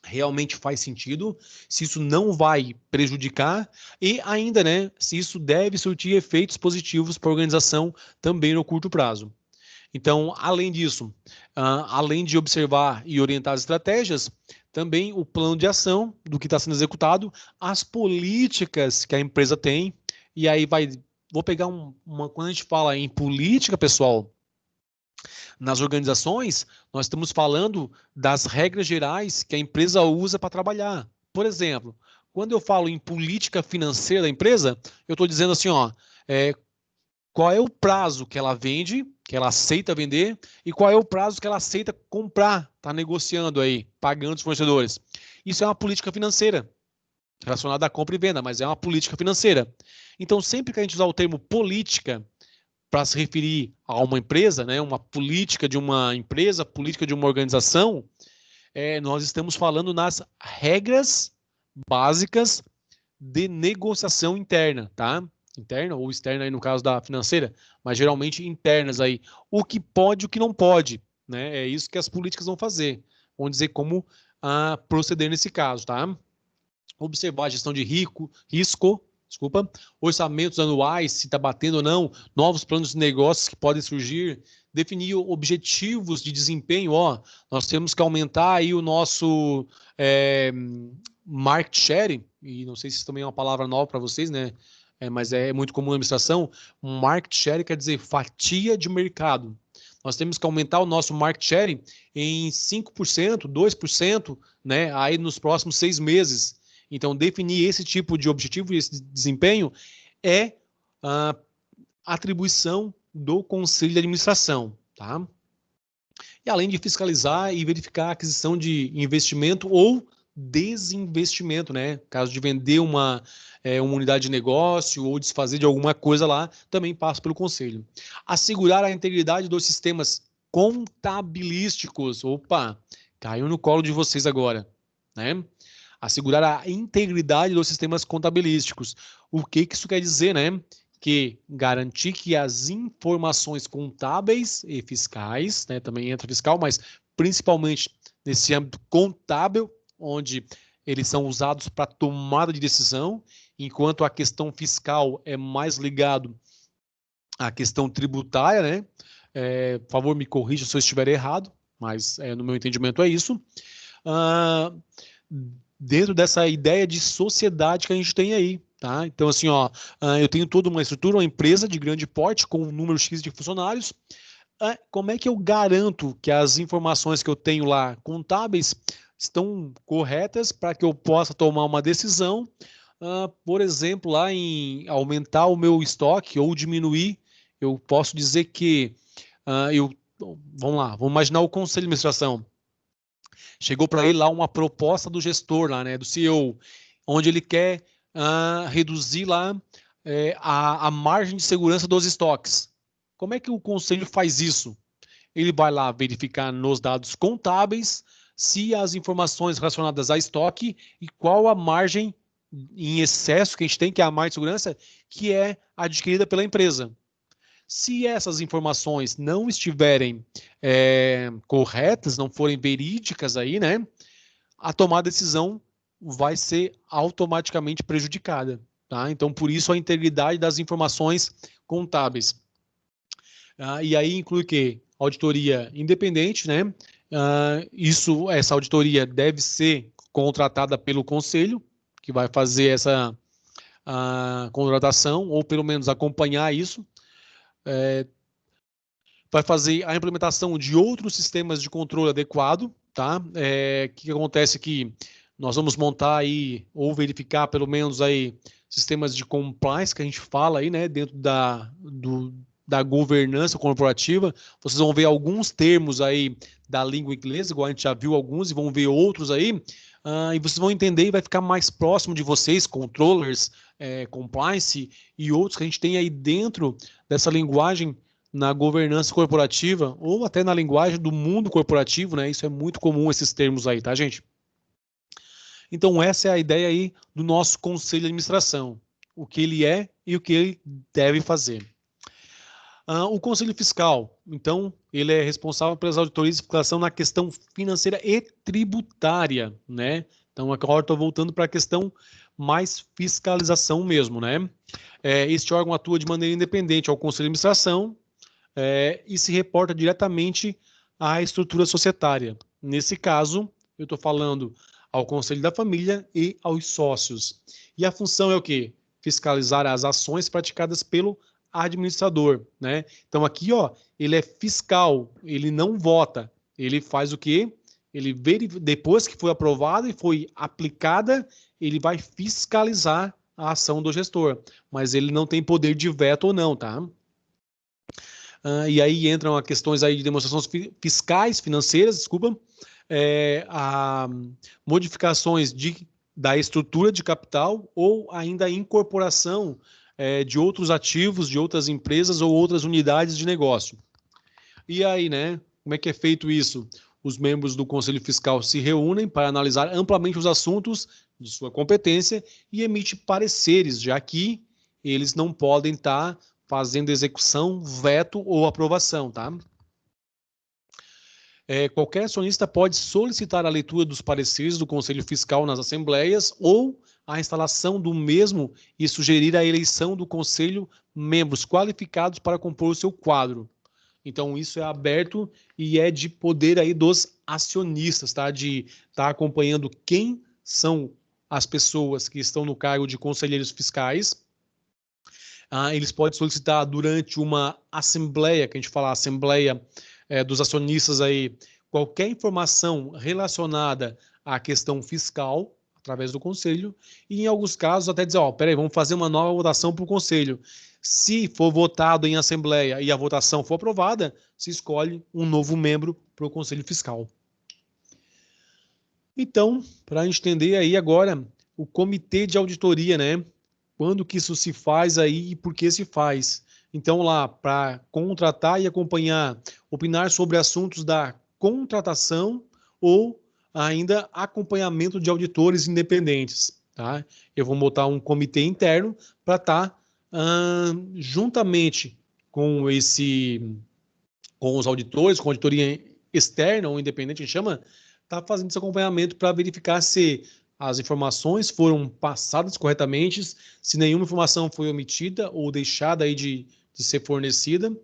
realmente faz sentido, se isso não vai prejudicar e ainda, né, se isso deve surtir efeitos positivos para a organização também no curto prazo. Então, além disso, além de observar e orientar as estratégias, também o plano de ação do que está sendo executado, as políticas que a empresa tem, e aí vou pegar quando a gente fala em política, pessoal, nas organizações, nós estamos falando das regras gerais que a empresa usa para trabalhar. Por exemplo, quando eu falo em política financeira da empresa, eu estou dizendo assim, ó, qual é o prazo que ela vende, que ela aceita vender, e qual é o prazo que ela aceita comprar, está negociando aí, pagando os fornecedores. Isso é uma política financeira, relacionada à compra e venda, mas é uma política financeira. Então, sempre que a gente usar o termo política para se referir a uma empresa, né, uma política de uma empresa, política de uma organização, nós estamos falando nas regras básicas de negociação interna, tá? Interna ou externa aí no caso da financeira, mas geralmente internas aí. O que pode e o que não pode, né? É isso que as políticas vão fazer. Vão dizer como proceder nesse caso, tá? Observar a gestão de risco, orçamentos anuais, se está batendo ou não, novos planos de negócios que podem surgir, definir objetivos de desempenho, nós temos que aumentar aí o nosso market share, e não sei se isso também é uma palavra nova para vocês, né? Mas é muito comum na administração. Market share quer dizer fatia de mercado. Nós temos que aumentar o nosso market share em 5%, 2%, né? Aí nos próximos 6 meses. Então, definir esse tipo de objetivo e esse desempenho é a atribuição do Conselho de Administração, tá? E além de fiscalizar e verificar a aquisição de investimento ou desinvestimento, né? Caso de vender uma unidade de negócio ou desfazer de alguma coisa lá, também passa pelo Conselho. Assegurar a integridade dos sistemas contabilísticos. Opa, caiu no colo de vocês agora, né? Assegurar a integridade dos sistemas contabilísticos. O que isso quer dizer, né? Que garantir que as informações contábeis e fiscais, né, também entra fiscal, mas principalmente nesse âmbito contábil, onde eles são usados para tomada de decisão, enquanto a questão fiscal é mais ligado à questão tributária, né? Por favor, me corrija se eu estiver errado, mas no meu entendimento é isso. Dentro dessa ideia de sociedade que a gente tem aí, tá? Então, assim, eu tenho toda uma estrutura, uma empresa de grande porte com um número X de funcionários. Como é que eu garanto que as informações que eu tenho lá contábeis estão corretas para que eu possa tomar uma decisão, por exemplo, lá em aumentar o meu estoque ou diminuir? Eu posso dizer que vamos lá, vamos imaginar o conselho de administração. Chegou para ele lá uma proposta do gestor, lá, né, do CEO, onde ele quer reduzir lá a margem de segurança dos estoques. Como é que o conselho faz isso? Ele vai lá verificar nos dados contábeis se as informações relacionadas a estoque e qual a margem em excesso que a gente tem, que é a margem de segurança, que é adquirida pela empresa. Se essas informações não estiverem corretas, não forem verídicas aí, né, a tomada de decisão vai ser automaticamente prejudicada, tá? Então, por isso a integridade das informações contábeis. E aí inclui o quê? Auditoria independente, né? Essa auditoria deve ser contratada pelo conselho, que vai fazer essa contratação, ou pelo menos acompanhar isso. Vai fazer a implementação de outros sistemas de controle adequado, tá? O que acontece aqui? Nós vamos montar aí, ou verificar pelo menos aí, sistemas de compliance, que a gente fala aí, né, dentro da governança corporativa, vocês vão ver alguns termos aí da língua inglesa, igual a gente já viu alguns, e vão ver outros aí, e vocês vão entender e vai ficar mais próximo de vocês, controllers, compliance e outros que a gente tem aí dentro dessa linguagem na governança corporativa, ou até na linguagem do mundo corporativo, né? Isso é muito comum, esses termos aí, tá, gente? Então, essa é a ideia aí do nosso conselho de administração, o que ele é e o que ele deve fazer. O Conselho Fiscal, então, ele é responsável pelas auditorias de fiscalização na questão financeira e tributária, né? Então, agora estou voltando para a questão mais fiscalização mesmo, né? Este órgão atua de maneira independente ao Conselho de Administração e se reporta diretamente à estrutura societária. Nesse caso, eu estou falando ao Conselho da Família e aos sócios. E a função é o quê? Fiscalizar as ações praticadas pelo administrador, né? Então aqui, ó, ele é fiscal, ele não vota, ele faz o quê? Ele depois que foi aprovada e foi aplicada, ele vai fiscalizar a ação do gestor, mas ele não tem poder de veto ou não, tá? E aí entram as questões aí de demonstrações fiscais, financeiras, desculpa, modificações da estrutura de capital ou ainda a incorporação de outros ativos, de outras empresas ou outras unidades de negócio. E aí, né, como é que é feito isso? Os membros do Conselho Fiscal se reúnem para analisar amplamente os assuntos de sua competência e emite pareceres, já que eles não podem estar fazendo execução, veto ou aprovação, tá? Qualquer acionista pode solicitar a leitura dos pareceres do Conselho Fiscal nas assembleias ou a instalação do mesmo e sugerir a eleição do Conselho membros qualificados para compor o seu quadro. Então, isso é aberto e é de poder aí dos acionistas, tá? De estar acompanhando quem são as pessoas que estão no cargo de conselheiros fiscais. Eles podem solicitar durante uma assembleia, que a gente fala assembleia dos acionistas aí, qualquer informação relacionada à questão fiscal, através do conselho, e em alguns casos até dizer, peraí, vamos fazer uma nova votação para o conselho. Se for votado em assembleia e a votação for aprovada, se escolhe um novo membro para o conselho fiscal. Então, para a gente entender aí agora, o comitê de auditoria, né? Quando que isso se faz aí e por que se faz? Então, lá, para contratar e acompanhar, opinar sobre assuntos da contratação ou ainda acompanhamento de auditores independentes, tá? Eu vou botar um comitê interno para estar juntamente com os auditores, com a auditoria externa ou independente, a gente chama, tá fazendo esse acompanhamento para verificar se as informações foram passadas corretamente, se nenhuma informação foi omitida ou deixada aí de ser fornecida,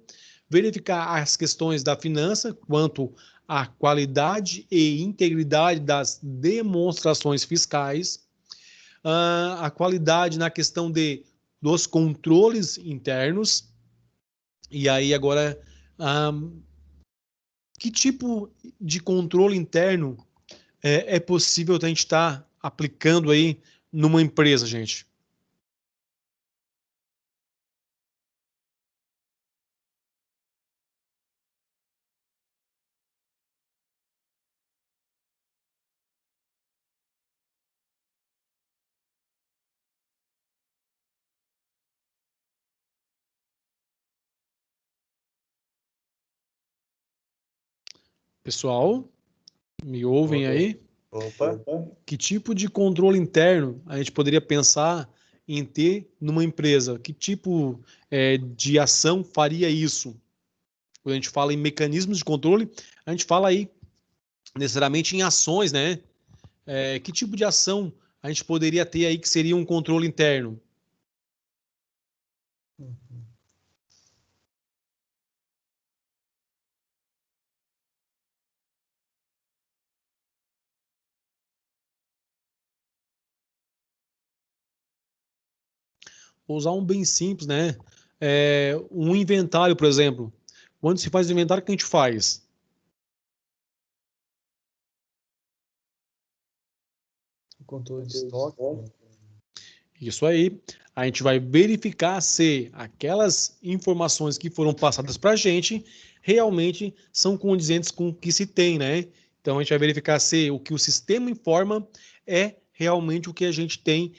verificar as questões da finança quanto à qualidade e integridade das demonstrações fiscais, a qualidade na questão dos controles internos, e aí agora, que tipo de controle interno é possível a gente estar aplicando aí numa empresa, gente? Pessoal, me ouvem aí? Opa. Que tipo de controle interno a gente poderia pensar em ter numa empresa? Que tipo de ação faria isso? Quando a gente fala em mecanismos de controle, a gente fala aí necessariamente em ações, né? Que tipo de ação a gente poderia ter aí que seria um controle interno? Vou usar um bem simples, né? Um inventário, por exemplo. Quando se faz o inventário, o que a gente faz? Controle de estoque. Isso aí. A gente vai verificar se aquelas informações que foram passadas para a gente realmente são condizentes com o que se tem, né? Então, a gente vai verificar se o que o sistema informa é realmente o que a gente tem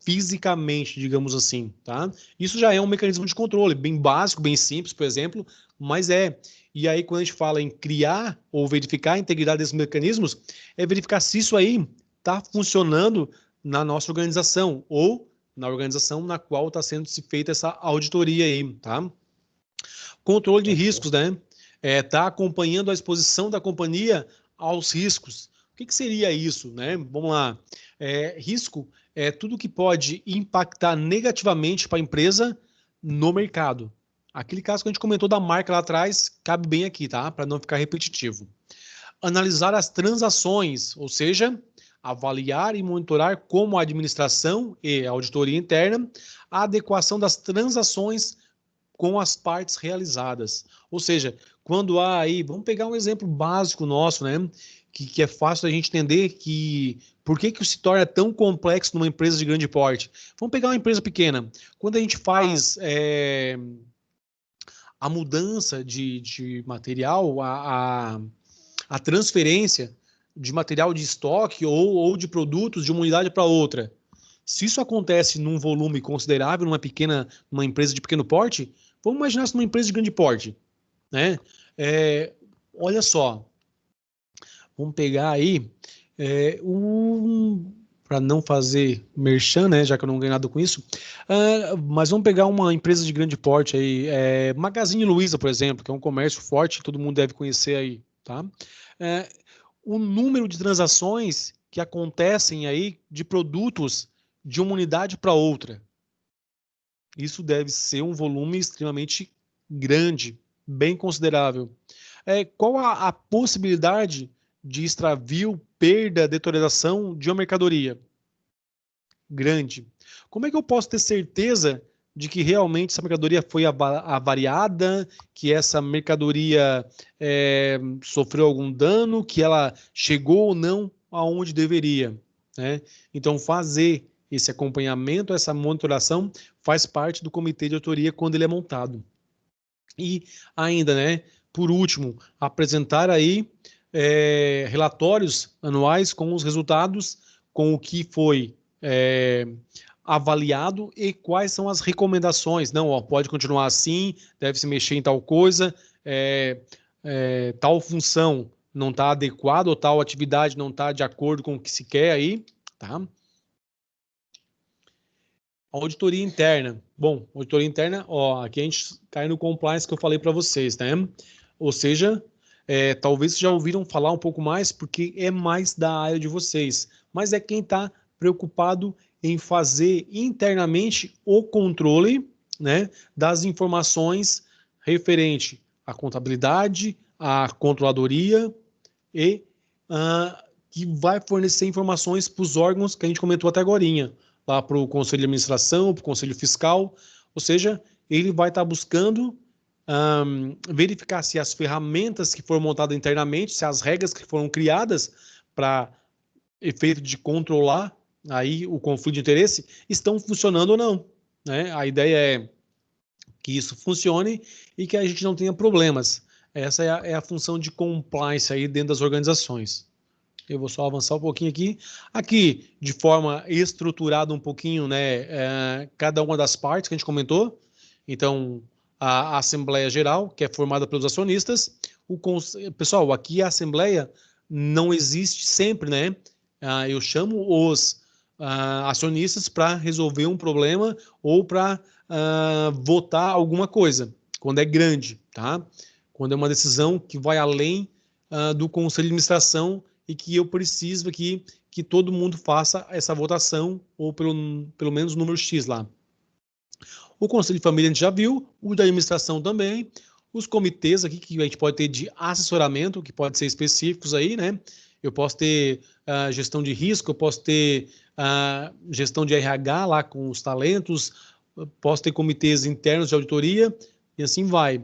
fisicamente, digamos assim, tá? Isso já é um mecanismo de controle, bem básico, bem simples, por exemplo, mas é. E aí, quando a gente fala em criar ou verificar a integridade desses mecanismos, é verificar se isso aí está funcionando na nossa organização ou na organização na qual está sendo se feita essa auditoria aí, tá? Controle de riscos, né? Tá acompanhando a exposição da companhia aos riscos. O que seria isso, né? Vamos lá. Risco é tudo que pode impactar negativamente para a empresa no mercado. Aquele caso que a gente comentou da marca lá atrás, cabe bem aqui, tá? Para não ficar repetitivo. Analisar as transações, ou seja, avaliar e monitorar como a administração e a auditoria interna a adequação das transações com as partes realizadas. Ou seja, quando há aí, vamos pegar um exemplo básico nosso, né? Que é fácil da gente entender que por que se torna tão complexo numa empresa de grande porte. Vamos pegar uma empresa pequena. Quando a gente faz a mudança de material, a transferência de material de estoque ou de produtos de uma unidade para outra. Se isso acontece num volume considerável, numa empresa de pequeno porte, vamos imaginar se numa empresa de grande porte, né? Olha só, vamos pegar aí para não fazer merchan, né, já que eu não ganho nada com isso, mas vamos pegar uma empresa de grande porte aí, Magazine Luiza, por exemplo, que é um comércio forte que todo mundo deve conhecer aí, tá? O número de transações que acontecem aí de produtos de uma unidade para outra. Isso deve ser um volume extremamente grande, bem considerável. Qual a possibilidade de extravio, perda, deterioração de uma mercadoria? Grande. Como é que eu posso ter certeza de que realmente essa mercadoria foi avariada, que essa mercadoria sofreu algum dano, que ela chegou ou não aonde deveria, né? Então, fazer esse acompanhamento, essa monitoração, faz parte do comitê de auditoria quando ele é montado. E ainda, né, por último, apresentar aí relatórios anuais com os resultados, com o que foi avaliado e quais são as recomendações. Não, pode continuar assim, deve se mexer em tal coisa, tal função não está adequada ou tal atividade não está de acordo com o que se quer aí, tá? Auditoria interna. Bom, auditoria interna, aqui a gente cai no compliance que eu falei para vocês, né? Ou seja, talvez vocês já ouviram falar um pouco mais, porque é mais da área de vocês, mas é quem está preocupado em fazer internamente o controle, né, das informações referente à contabilidade, à controladoria e que vai fornecer informações para os órgãos que a gente comentou até agorinha, lá para o Conselho de Administração, para o Conselho Fiscal, ou seja, ele vai estar buscando verificar se as ferramentas que foram montadas internamente, se as regras que foram criadas para efeito de controlar aí o conflito de interesse estão funcionando ou não, né? A ideia é que isso funcione e que a gente não tenha problemas. Essa é a função de compliance aí dentro das organizações. Eu vou só avançar um pouquinho aqui. Aqui, de forma estruturada um pouquinho, né, cada uma das partes que a gente comentou. Então, a Assembleia Geral, que é formada pelos acionistas. Pessoal, aqui a Assembleia não existe sempre, né? Eu chamo os acionistas para resolver um problema ou para votar alguma coisa, quando é grande, tá? Quando é uma decisão que vai além do Conselho de Administração e que eu preciso aqui que todo mundo faça essa votação, ou pelo menos o número X lá. O Conselho de Família a gente já viu, o da administração também, os comitês aqui que a gente pode ter de assessoramento, que pode ser específicos aí, né? Eu posso ter gestão de risco, eu posso ter gestão de RH lá com os talentos, posso ter comitês internos de auditoria e assim vai.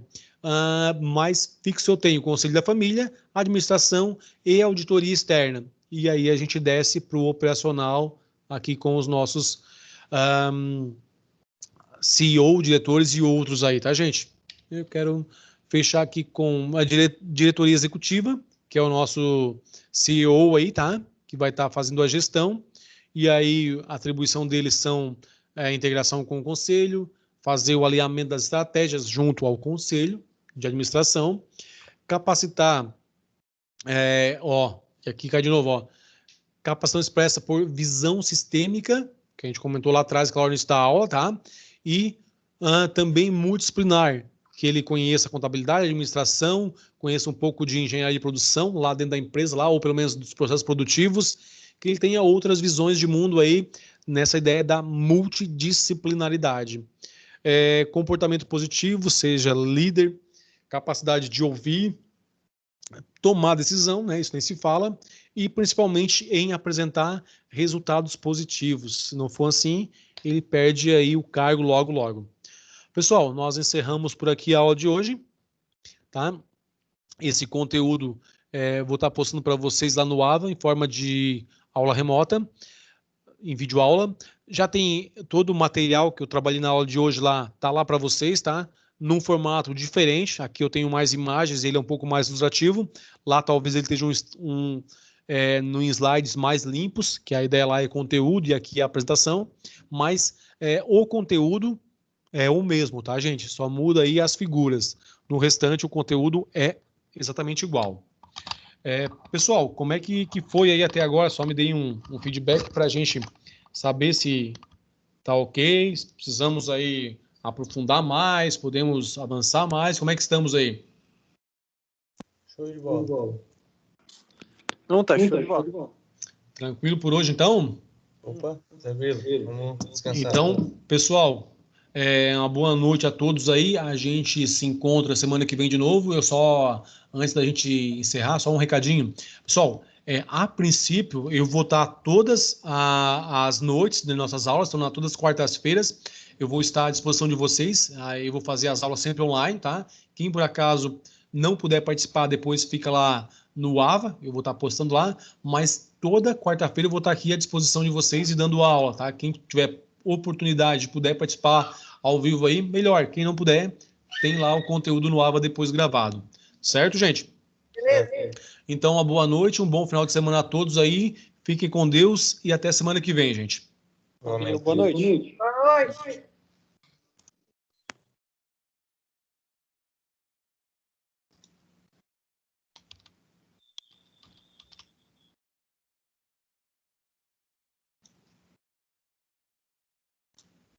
Mas fixo eu tenho o Conselho da Família, administração e auditoria externa. E aí a gente desce para o operacional aqui com os nossos CEO, diretores e outros aí, tá, gente? Eu quero fechar aqui com a diretoria executiva, que é o nosso CEO aí, tá? Que vai estar fazendo a gestão. E aí, a atribuição deles são a integração com o conselho, fazer o alinhamento das estratégias junto ao conselho de administração, capacitar, e aqui cai de novo, ó, capacitação expressa por visão sistêmica, que a gente comentou lá atrás, que a ordem está aula, tá? E também multidisciplinar, que ele conheça contabilidade, administração, conheça um pouco de engenharia de produção lá dentro da empresa, lá, ou pelo menos dos processos produtivos, que ele tenha outras visões de mundo aí nessa ideia da multidisciplinaridade. Comportamento positivo, seja líder, capacidade de ouvir, tomar decisão, né, isso nem se fala, e principalmente em apresentar resultados positivos. Se não for assim, ele perde aí o cargo logo, logo. Pessoal, nós encerramos por aqui a aula de hoje, tá? Esse conteúdo vou estar postando para vocês lá no AVA, em forma de aula remota, em videoaula. Já tem todo o material que eu trabalhei na aula de hoje lá, tá lá para vocês, tá? Num formato diferente. Aqui eu tenho mais imagens, ele é um pouco mais ilustrativo. Lá talvez ele esteja no slides mais limpos, que a ideia lá é conteúdo e aqui é a apresentação, mas o conteúdo é o mesmo, tá, gente? Só muda aí as figuras. No restante, o conteúdo é exatamente igual. Pessoal, como é que foi aí até agora? Só me deem um feedback para a gente saber se tá ok, se precisamos aí aprofundar mais, podemos avançar mais. Como é que estamos aí? Show de bola. Não, tá show de bola. Tranquilo por hoje, então? Opa, tranquilo. Vamos descansar. Então, pessoal, uma boa noite a todos aí. A gente se encontra semana que vem de novo. Antes da gente encerrar, só um recadinho. Pessoal, a princípio, eu vou estar todas as noites de nossas aulas, estão todas as quartas-feiras. Eu vou estar à disposição de vocês. Eu vou fazer as aulas sempre online, tá? Quem por acaso não puder participar, depois fica lá no AVA, eu vou estar postando lá, mas toda quarta-feira eu vou estar aqui à disposição de vocês e dando aula, tá? Quem tiver oportunidade, puder participar ao vivo aí, melhor. Quem não puder, tem lá o conteúdo no AVA depois gravado. Certo, gente? Beleza? Então, uma boa noite, um bom final de semana a todos aí. Fiquem com Deus e até semana que vem, gente. Boa noite. Boa noite. Boa noite.